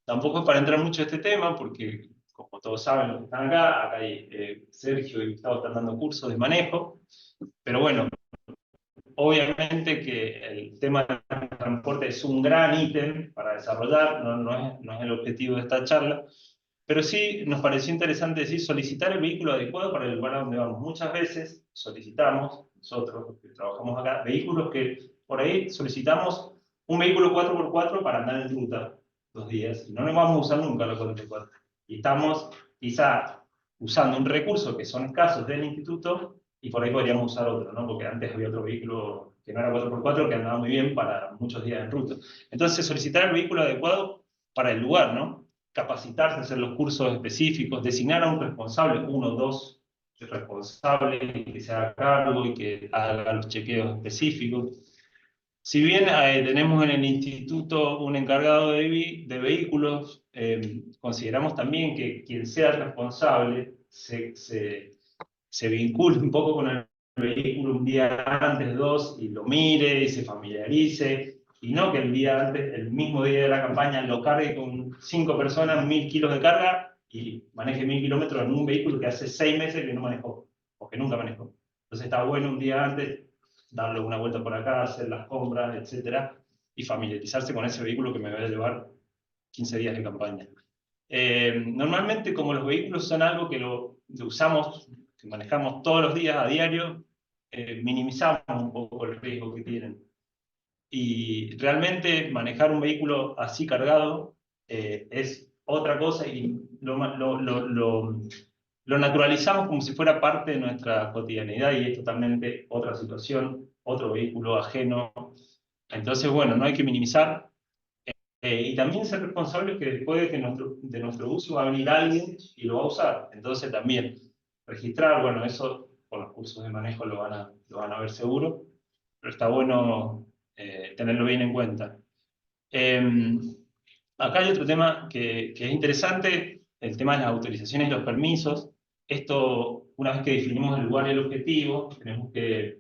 Tampoco es para entrar mucho en este tema, porque como todos saben los que están acá hay Sergio y Gustavo están dando cursos de manejo, pero bueno, obviamente que el tema del transporte es un gran ítem para desarrollar, no es el objetivo de esta charla, pero sí nos pareció interesante decir solicitar el vehículo adecuado para el lugar a donde vamos. Muchas veces solicitamos, nosotros que trabajamos acá, vehículos que por ahí solicitamos un vehículo 4x4 para andar en ruta 2 días, y no nos vamos a usar nunca los 4x4. Y estamos quizá usando un recurso que son escasos del instituto, y por ahí podríamos usar otro, ¿no? Porque antes había otro vehículo que no era 4x4 que andaba muy bien para muchos días en ruta. Entonces solicitar el vehículo adecuado para el lugar, ¿no? Capacitarse, hacer los cursos específicos, designar a un responsable, uno o dos responsables, que se haga cargo y que haga los chequeos específicos. Si bien tenemos en el instituto un encargado de vehículos, consideramos también que quien sea el responsable se vincule un poco con el vehículo un día antes, dos, y lo mire y se familiarice, y no que el día antes, el mismo día de la campaña, lo cargue con 5 personas, 1000 kilos de carga, y maneje 1000 kilómetros en un vehículo que hace 6 meses que no manejó, o que nunca manejó. Entonces está bueno un día antes darle una vuelta por acá, hacer las compras, etc. Y familiarizarse con ese vehículo que me va a llevar 15 días de campaña. Normalmente, como los vehículos son algo que lo usamos, que manejamos todos los días a diario, minimizamos un poco el riesgo que tienen. Y realmente manejar un vehículo así cargado es otra cosa, y lo naturalizamos como si fuera parte de nuestra cotidianidad, y es totalmente otra situación, otro vehículo ajeno. Entonces, bueno, no hay que minimizar. Y también ser responsables que después de, que de nuestro uso va a venir alguien y lo va a usar. Entonces también registrar, bueno, eso con los cursos de manejo lo van a ver seguro, pero está bueno tenerlo bien en cuenta. Acá hay otro tema que es interesante, el tema de las autorizaciones y los permisos. Esto, una vez que definimos el lugar y el objetivo, tenemos que,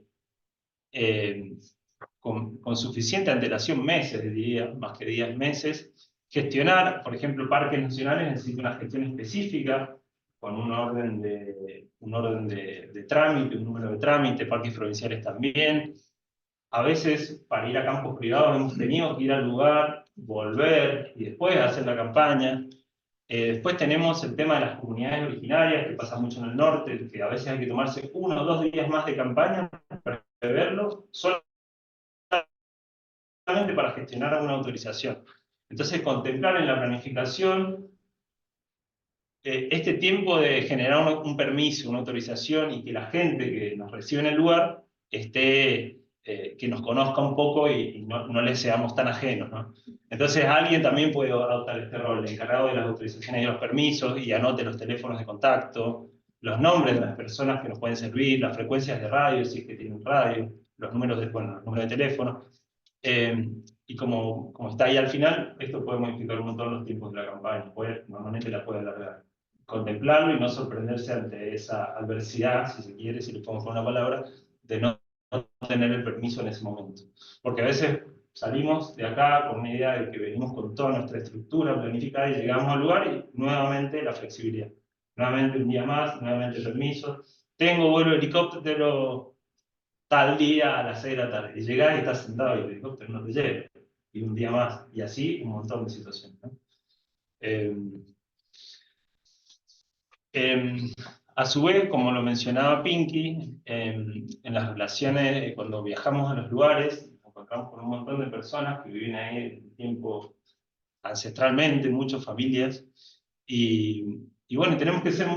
con suficiente antelación, meses, diría, más que días, meses, gestionar, por ejemplo, parques nacionales necesita una gestión específica, con un orden de trámite, un número de trámite, parques provinciales también. A veces, para ir a campos privados, hemos tenido que ir al lugar, volver y después hacer la campaña. Después tenemos el tema de las comunidades originarias, que pasa mucho en el norte, que a veces hay que tomarse 1 o 2 días más de campaña para verlo, solamente para gestionar una autorización. Entonces, contemplar en la planificación este tiempo de generar un permiso, una autorización, y que la gente que nos recibe en el lugar que nos conozca un poco y no les seamos tan ajenos, ¿no? Entonces alguien también puede adoptar este rol, el encargado de las autorizaciones y los permisos, y anote los teléfonos de contacto, los nombres de las personas que nos pueden servir, las frecuencias de radio, si es que tienen radio, los números los números de teléfono. Y como está ahí al final, esto puede modificar un montón los tiempos de la campaña, normalmente la puede alargar. Contemplarlo y no sorprenderse ante esa adversidad, si se quiere, si le pongo una palabra, de no tener el permiso en ese momento. Porque a veces salimos de acá con una idea de que venimos con toda nuestra estructura planificada y llegamos al lugar y nuevamente la flexibilidad. Nuevamente un día más, nuevamente el permiso. Tengo vuelo de helicóptero tal día a las 6 de la tarde. Y llegás y estás sentado y el helicóptero no te llega. Y un día más. Y así un montón de situaciones, ¿no? A su vez, como lo mencionaba Pinky, en las relaciones, cuando viajamos a los lugares, nos encontramos con un montón de personas que viven ahí en tiempo ancestralmente, muchas familias, y bueno, tenemos que ser,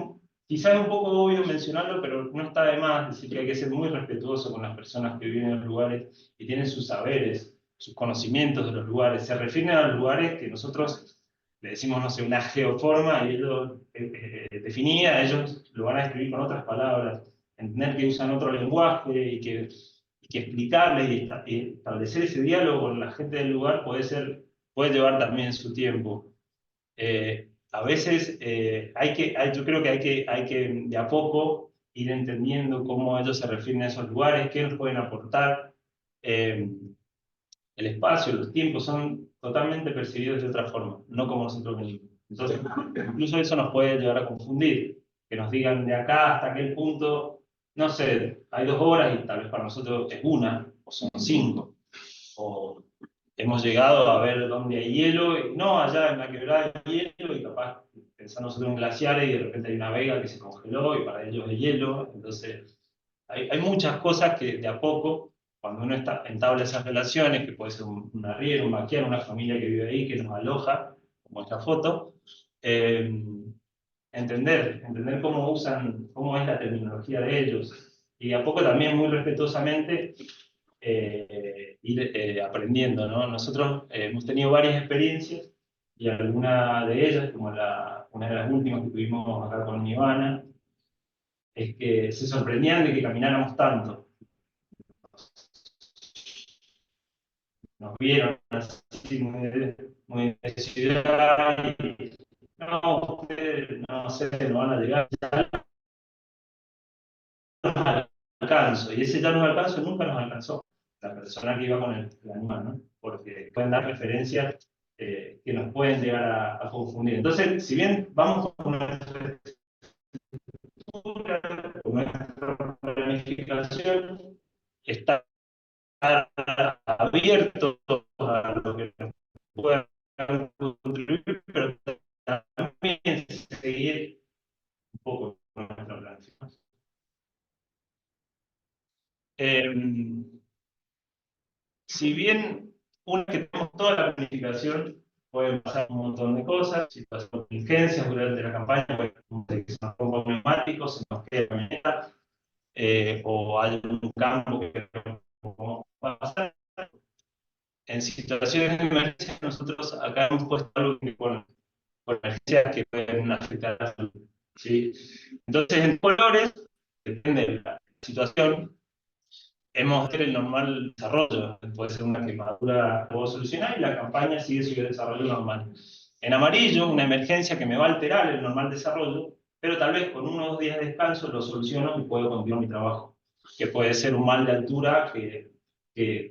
quizás es un poco obvio mencionarlo, pero no está de más decir que hay que ser muy respetuoso con las personas que viven en los lugares y tienen sus saberes, sus conocimientos de los lugares, se refieren a los lugares que nosotros le decimos, no sé, una geoforma, y ellos definida, ellos lo van a escribir con otras palabras, entender que usan otro lenguaje y que explicarle y establecer ese diálogo con la gente del lugar puede llevar también su tiempo. A veces yo creo que hay que de a poco ir entendiendo cómo ellos se refieren a esos lugares, qué nos pueden aportar. El espacio, los tiempos son totalmente percibidos de otra forma, no como nosotros venimos. Entonces, incluso eso nos puede llevar a confundir, que nos digan de acá hasta aquel punto, no sé, hay 2 horas y tal vez para nosotros es 1, o son 5, o hemos llegado a ver dónde hay hielo, y no, allá en la quebrada hay hielo, y capaz pensamos nosotros en glaciares y de repente hay una vega que se congeló y para ellos es hielo. Entonces hay muchas cosas que de a poco, cuando uno entabla esas relaciones, que puede ser un arriero, un maquiar, una familia que vive ahí, que nos aloja, como esta foto, entender cómo es la terminología de ellos, y de a poco también muy respetuosamente ir aprendiendo, ¿no? Nosotros hemos tenido varias experiencias, y alguna de ellas, como una de las últimas que tuvimos acá con Ivana, es que se sorprendían de que camináramos tanto. Nos vieron así muy de ciudad y no, ustedes no sé, no van a llegar, ya no alcanzo. Y ese ya no alcanzo nunca nos alcanzó, la persona que iba con el animal, ¿no? Porque pueden dar referencias que nos pueden llegar a confundir. Entonces, si bien vamos con nuestra planificación, está abierto a lo que nos puedan contribuir, pero también seguir un poco con nuestra planificación. Si bien una vez que tenemos toda la planificación, pueden pasar un montón de cosas, situaciones de contingencias durante la campaña, puede que se nos ponga un neumático, se nos quede la camioneta, o hay un campo que no va a pasar. en situaciones de emergencia nosotros acá hemos puesto algo que con emergencias que pueden afectar a la salud, ¿sí? Entonces en colores, depende de la situación, hemos hecho el normal desarrollo, puede ser una quemadura que puedo solucionar y la campaña sigue su desarrollo normal. En amarillo, una emergencia que me va a alterar el normal desarrollo, pero tal vez con unos días de descanso lo soluciono y puedo continuar mi trabajo. Que puede ser un mal de altura que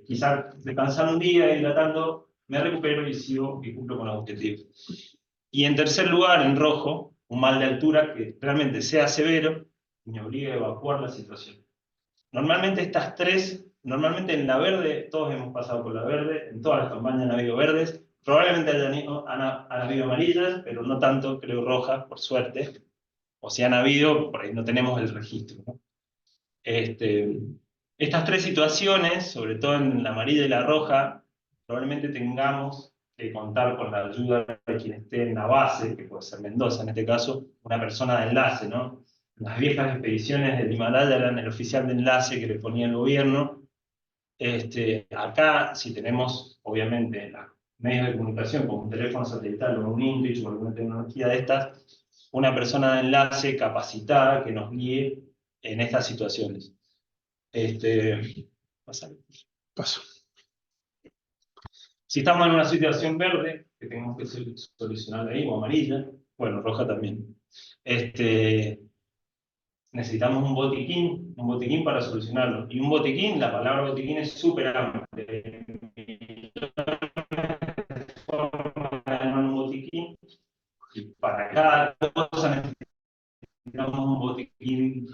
quizás descansando un día, hidratando, me recupero y sigo y cumplo con el objetivo. Y en tercer lugar, en rojo, un mal de altura que realmente sea severo y me obliga a evacuar la situación. Normalmente estas tres, normalmente en la verde, todos hemos pasado por la verde, en todas las campañas han habido verdes, probablemente han habido amarillas, pero no tanto, creo, rojas, por suerte. O si han habido, por ahí no tenemos el registro, ¿no? Estas tres situaciones, sobre todo en la amarilla y la roja, probablemente tengamos que contar con la ayuda de quien esté en la base, que puede ser Mendoza en este caso, una persona de enlace, ¿no? Las viejas expediciones del Himalaya eran el oficial de enlace que le ponía el gobierno. Acá, si tenemos, obviamente, medios de comunicación, como un teléfono satelital o un InReach o alguna tecnología de estas, una persona de enlace capacitada que nos guíe en estas situaciones. Paso. Si estamos en una situación verde, que tenemos que solucionar ahí, o amarilla, bueno, roja también. Necesitamos un botiquín para solucionarlo. Y un botiquín, la palabra botiquín es súper amplia. Un botiquín, y para cada cosa necesitamos un botiquín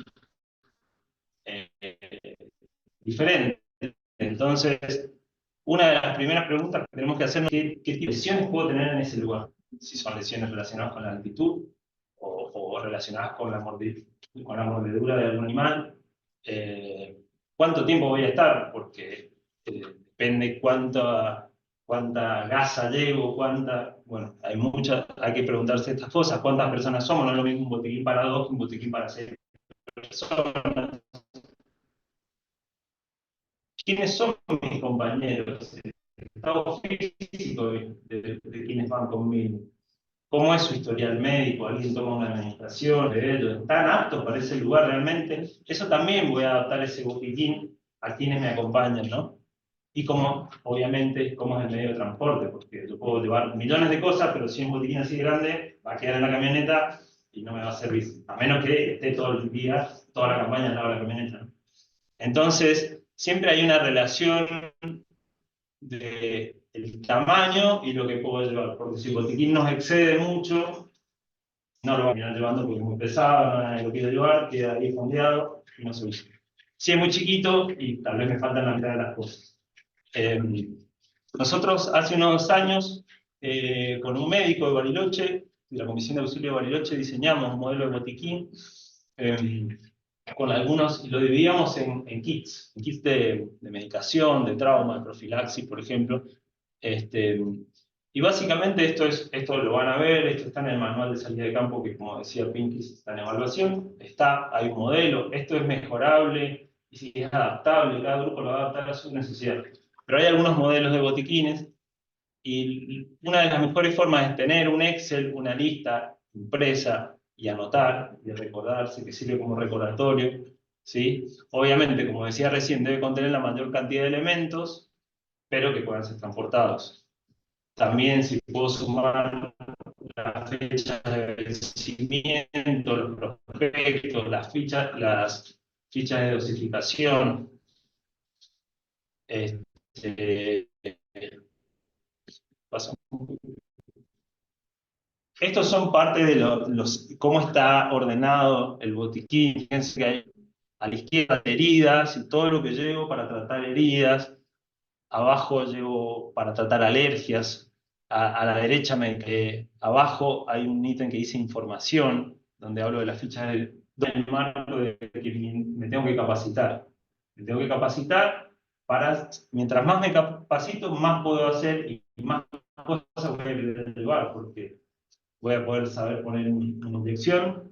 diferente. Entonces, una de las primeras preguntas que tenemos que hacernos es ¿qué tipo de lesiones puedo tener en ese lugar? Si son lesiones relacionadas con la altitud o relacionadas con la mordedura de algún animal. ¿Cuánto tiempo voy a estar? Porque depende cuánta gasa llevo, bueno, hay que preguntarse estas cosas. ¿Cuántas personas somos? No es lo mismo un botiquín para 2 que un botiquín para 6 personas. ¿Quiénes son mis compañeros? El estado físico de quienes van conmigo. ¿Cómo es su historial médico? ¿Alguien toma una administración de ellos? ¿Están aptos para ese lugar realmente? Eso también voy a adaptar ese botiquín a quienes me acompañan, ¿no? Y como, obviamente, cómo es el medio de transporte, porque yo puedo llevar millones de cosas, pero si un botiquín así grande, va a quedar en la camioneta y no me va a servir. A menos que esté todo el día, toda la campaña al lado de la camioneta, ¿no? Entonces, siempre hay una relación del tamaño y lo que puedo llevar, porque si el botiquín nos excede mucho, no lo voy a terminar llevando porque es muy pesado, no lo quiero llevar, queda ahí fondeado y no se usa. Si es muy chiquito y tal vez me faltan la mitad de las cosas. Nosotros hace unos años, con un médico de Bariloche, de la Comisión de Auxilio de Bariloche, diseñamos un modelo de botiquín con algunos, y lo dividíamos en kits de medicación, de trauma, de profilaxis, por ejemplo. Y básicamente esto lo van a ver, esto está en el manual de salida de campo, que como decía Pinky, está en evaluación, hay un modelo, esto es mejorable, y si es adaptable, cada grupo lo va a adaptar a sus necesidades. Pero hay algunos modelos de botiquines, y una de las mejores formas es tener un Excel, una lista impresa, y anotar, y recordarse, que sirve como recordatorio, ¿sí? Obviamente, como decía recién, debe contener la mayor cantidad de elementos, pero que puedan ser transportados. También si puedo sumar las fechas de vencimiento, los prospectos, las fichas de dosificación. Estos son parte de cómo está ordenado el botiquín. Fíjense que hay a la izquierda heridas y todo lo que llevo para tratar heridas. Abajo llevo para tratar alergias. A la derecha, abajo hay un ítem que dice información, donde hablo de las fichas del marco de que me tengo que capacitar. Me tengo que capacitar mientras más me capacito, más puedo hacer y más cosas voy a llevar, porque voy a poder saber poner una inyección,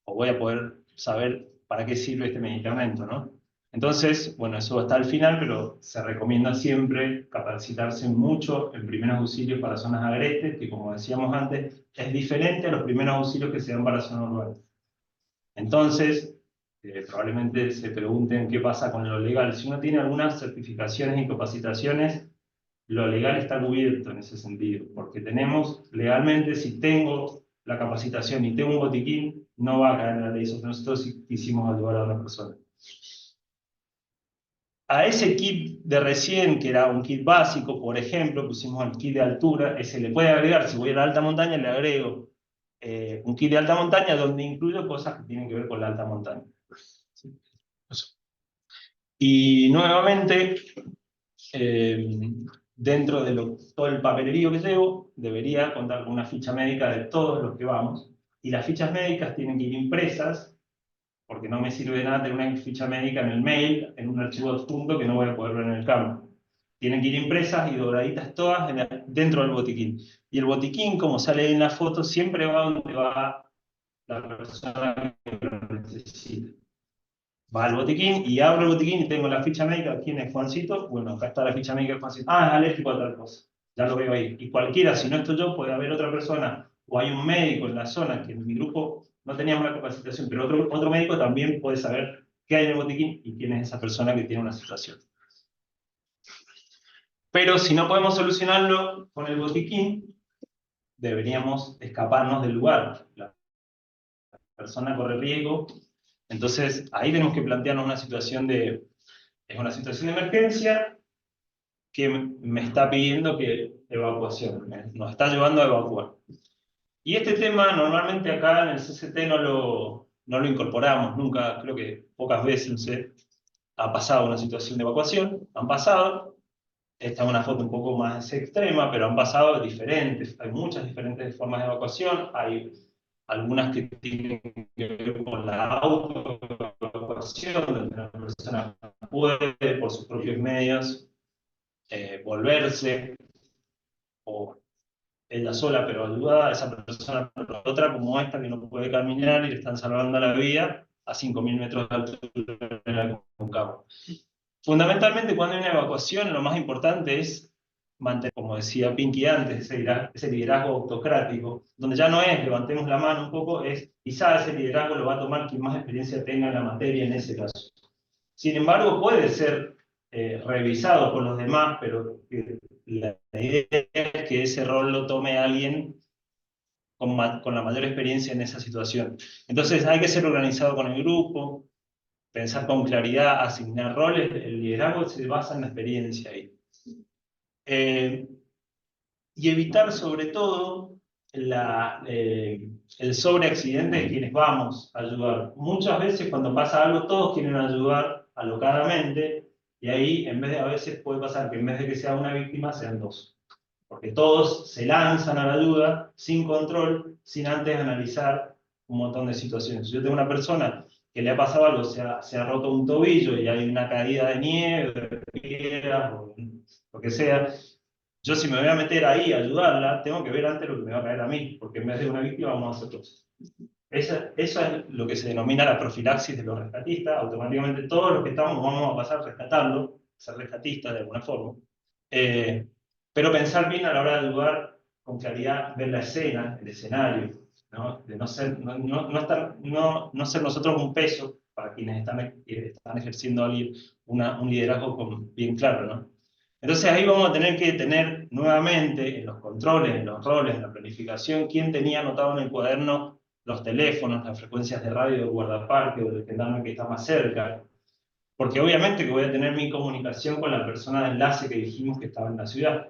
o voy a poder saber para qué sirve este medicamento, ¿no? Entonces, bueno, eso está al final, pero se recomienda siempre capacitarse mucho en primeros auxilios para zonas agrestes, que como decíamos antes, es diferente a los primeros auxilios que se dan para zonas urbanas. Entonces, probablemente se pregunten qué pasa con lo legal. Si uno tiene algunas certificaciones y capacitaciones, lo legal está cubierto en ese sentido, porque tenemos legalmente, si tengo la capacitación y tengo un botiquín, no va a caer en la ley sobre nosotros si quisimos ayudar a una persona. A ese kit de recién, que era un kit básico, por ejemplo, pusimos el kit de altura, ese le puede agregar, si voy a la alta montaña, le agrego un kit de alta montaña donde incluyo cosas que tienen que ver con la alta montaña. Y nuevamente, dentro de todo el papelerío que llevo, debería contar con una ficha médica de todos los que vamos, y las fichas médicas tienen que ir impresas, porque no me sirve de nada tener una ficha médica en el mail, en un archivo adjunto que no voy a poder ver en el campo. Tienen que ir impresas y dobladitas todas dentro del botiquín. Y el botiquín, como sale en la foto, siempre va donde va la persona que lo necesita. Va al botiquín y abro el botiquín y tengo la ficha médica. ¿Quién es Juancito? Bueno, acá está la ficha médica de Juancito. Ah, es alérgico a tal cosa. Ya lo veo ahí. Y cualquiera, si no estoy yo, puede haber otra persona, o hay un médico en la zona, que en mi grupo no teníamos la capacitación, pero otro médico también puede saber qué hay en el botiquín y quién es esa persona que tiene una situación. Pero si no podemos solucionarlo con el botiquín, deberíamos escaparnos del lugar. La persona corre riesgo. Entonces, ahí tenemos que plantearnos una situación es una situación de emergencia que me está pidiendo que evacuación, nos está llevando a evacuar. Y este tema normalmente acá en el CCT no lo incorporamos, nunca, creo que pocas veces, no sé, ha pasado una situación de evacuación, han pasado, esta es una foto un poco más extrema, pero han pasado diferentes, hay muchas diferentes formas de evacuación, hay algunas que tienen que ver con la autoevacuación, donde la persona puede por sus propios medios volverse, o ella sola pero ayudada a esa persona, pero otra como esta que no puede caminar y le están salvando la vida a 5.000 metros de altura en el Aconcagua. Fundamentalmente, cuando hay una evacuación, lo más importante es mantener, como decía Pinky antes, ese liderazgo autocrático, donde ya no es levantemos la mano un poco, es quizá ese liderazgo lo va a tomar quien más experiencia tenga en la materia en ese caso. Sin embargo, puede ser revisado por los demás, pero la idea es que ese rol lo tome alguien con la mayor experiencia en esa situación. Entonces hay que ser organizado con el grupo, pensar con claridad, asignar roles. El liderazgo se basa en la experiencia ahí. Y evitar sobre todo el sobreaccidente de quienes vamos a ayudar. Muchas veces cuando pasa algo todos quieren ayudar alocadamente, y ahí a veces puede pasar que en vez de que sea una víctima sean dos. Porque todos se lanzan a la ayuda sin control, sin antes analizar un montón de situaciones. Yo tengo una persona que le ha pasado algo, se ha roto un tobillo y hay una caída de nieve, de piedras, o lo que sea. Yo si me voy a meter ahí a ayudarla, tengo que ver antes lo que me va a caer a mí, porque en vez de una víctima vamos a hacer dos. Eso es lo que se denomina la profilaxis de los rescatistas. Automáticamente todos los que estamos vamos a pasar rescatando, ser rescatistas de alguna forma. Pero pensar bien a la hora de ayudar con claridad, ver la escena, el escenario, ¿no? De no ser nosotros un peso para quienes están ejerciendo un liderazgo bien claro, ¿no? Entonces ahí vamos a tener que tener nuevamente en los controles, en los roles, en la planificación, quién tenía anotado en el cuaderno los teléfonos, las frecuencias de radio del guardaparque o del gendarme que está más cerca. Porque obviamente que voy a tener mi comunicación con la persona de enlace que dijimos que estaba en la ciudad.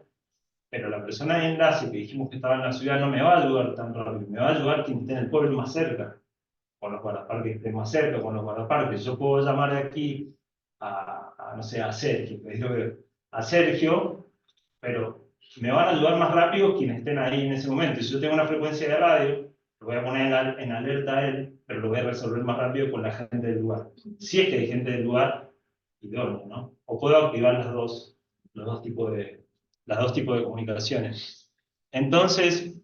Pero la persona de enlace que dijimos que estaba en la ciudad no me va a ayudar tan rápido, me va a ayudar quien esté en el pueblo más cerca, con los guardaparques que estén más cerca, con los guardaparques. Yo puedo llamar de aquí no sé, a Sergio, pero me van a ayudar más rápido quienes estén ahí en ese momento. Si yo tengo una frecuencia de radio, lo voy a poner en alerta a él, pero lo voy a resolver más rápido con la gente del lugar. Si es que hay gente del lugar idónea, ¿no? O puedo activar los dos tipos de comunicaciones. Entonces,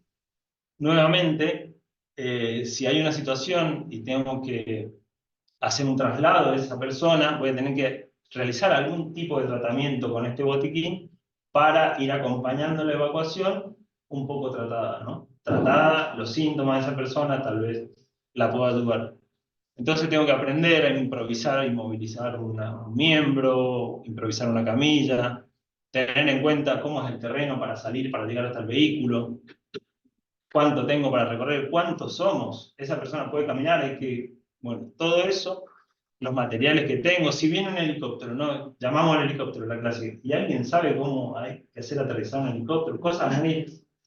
nuevamente, si hay una situación y tengo que hacer un traslado de esa persona, voy a tener que realizar algún tipo de tratamiento con este botiquín para ir acompañando la evacuación un poco tratada, ¿no? Tratada, los síntomas de esa persona tal vez la pueda ayudar. Entonces tengo que aprender a improvisar, inmovilizar un miembro, improvisar una camilla, tener en cuenta cómo es el terreno para salir, para llegar hasta el vehículo, cuánto tengo para recorrer, cuántos somos, esa persona puede caminar, hay que, bueno, todo eso, los materiales que tengo, si viene un helicóptero, ¿no? Llamamos al helicóptero, la clase, y alguien sabe cómo hay que hacer aterrizar un helicóptero, cosas muy,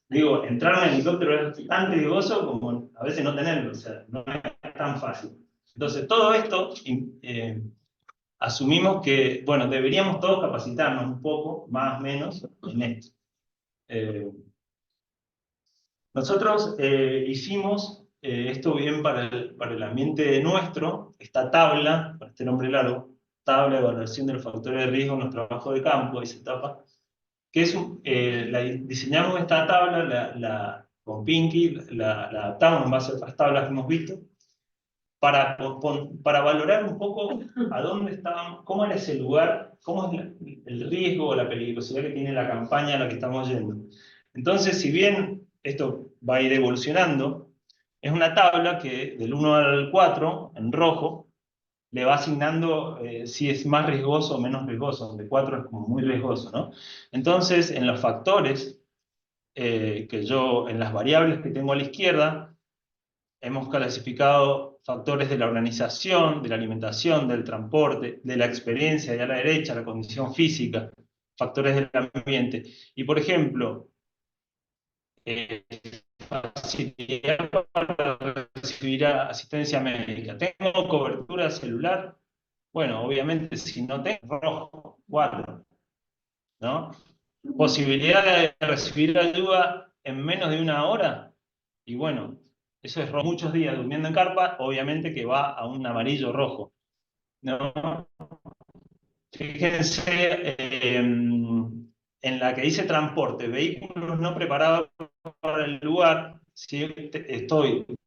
digo, entrar en un helicóptero es tan riesgoso como a veces no tenerlo, o sea, no es tan fácil. Entonces, todo esto, asumimos que, bueno, deberíamos todos capacitarnos un poco, más o menos, en esto. Nosotros hicimos esto bien para el ambiente nuestro, esta tabla, para este nombre largo, tabla de evaluación de los factores de riesgo en los trabajos de campo, y se tapa, que es diseñamos esta tabla con Pinky, la adaptamos en base a otras tablas que hemos visto, para valorar un poco a dónde estábamos, cómo era ese lugar, cómo es el riesgo o la peligrosidad que tiene la campaña a la que estamos yendo. Entonces, si bien esto va a ir evolucionando, es una tabla que del 1 al 4, en rojo, le va asignando si es más riesgoso o menos riesgoso, donde 4 es como muy riesgoso, ¿no? Entonces, en los factores, en las variables que tengo a la izquierda, hemos clasificado factores de la organización, de la alimentación, del transporte, de la experiencia, y a la derecha, la condición física, factores del ambiente. Y por ejemplo, facilidad para recibir asistencia médica. ¿Tengo cobertura celular? Bueno, obviamente, si no tengo, rojo, 4, ¿no? Posibilidad de recibir ayuda en menos de una hora, y bueno, eso es rojo. Muchos días durmiendo en carpa, obviamente que va a un amarillo rojo, ¿no? Fíjense en la que dice transporte, vehículos no preparados para el lugar. Si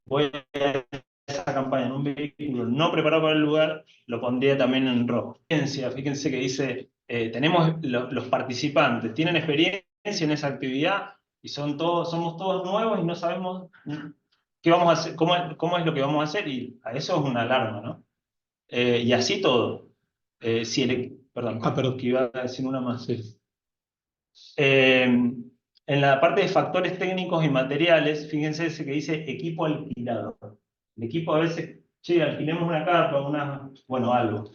voy a esa campaña en un vehículo no preparado para el lugar, lo pondría también en rojo. Fíjense que dice, tenemos los participantes, tienen experiencia en esa actividad y somos todos nuevos y no sabemos qué vamos a hacer, cómo es lo que vamos a hacer, y a eso es una alarma, ¿no? Y así todo. Perdón, que iba a decir una más. Sí. En la parte de factores técnicos y materiales, fíjense ese que dice equipo alquilado. El equipo a veces, che, alquilemos una carpa, bueno, algo.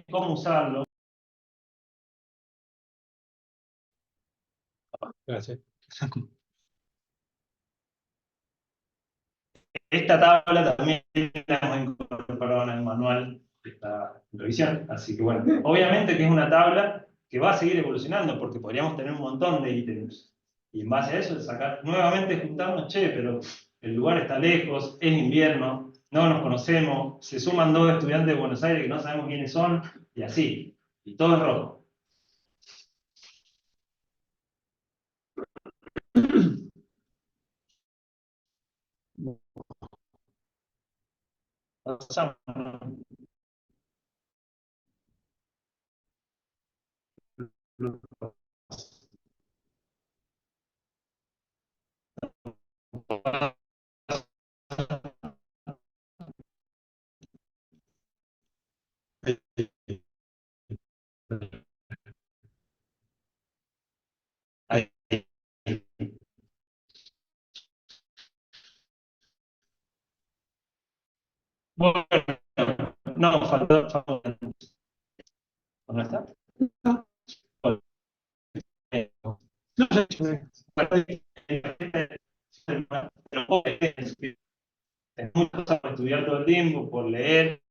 ¿Cómo usarlo? Gracias. Esta tabla también la hemos incorporado en el manual de esta revisión. Así que bueno, obviamente que es una tabla que va a seguir evolucionando porque podríamos tener un montón de ítems. Y en base a eso, sacar nuevamente, juntarnos, che, pero el lugar está lejos, es invierno, no nos conocemos, se suman 2 estudiantes de Buenos Aires que no sabemos quiénes son, y así. Y todo es rojo. Pasamos. Ahí. Bueno, no, faltó. ¿No está? Bueno, eh, No, tenemos muchas cosas para estudiar todo el tiempo, por leer,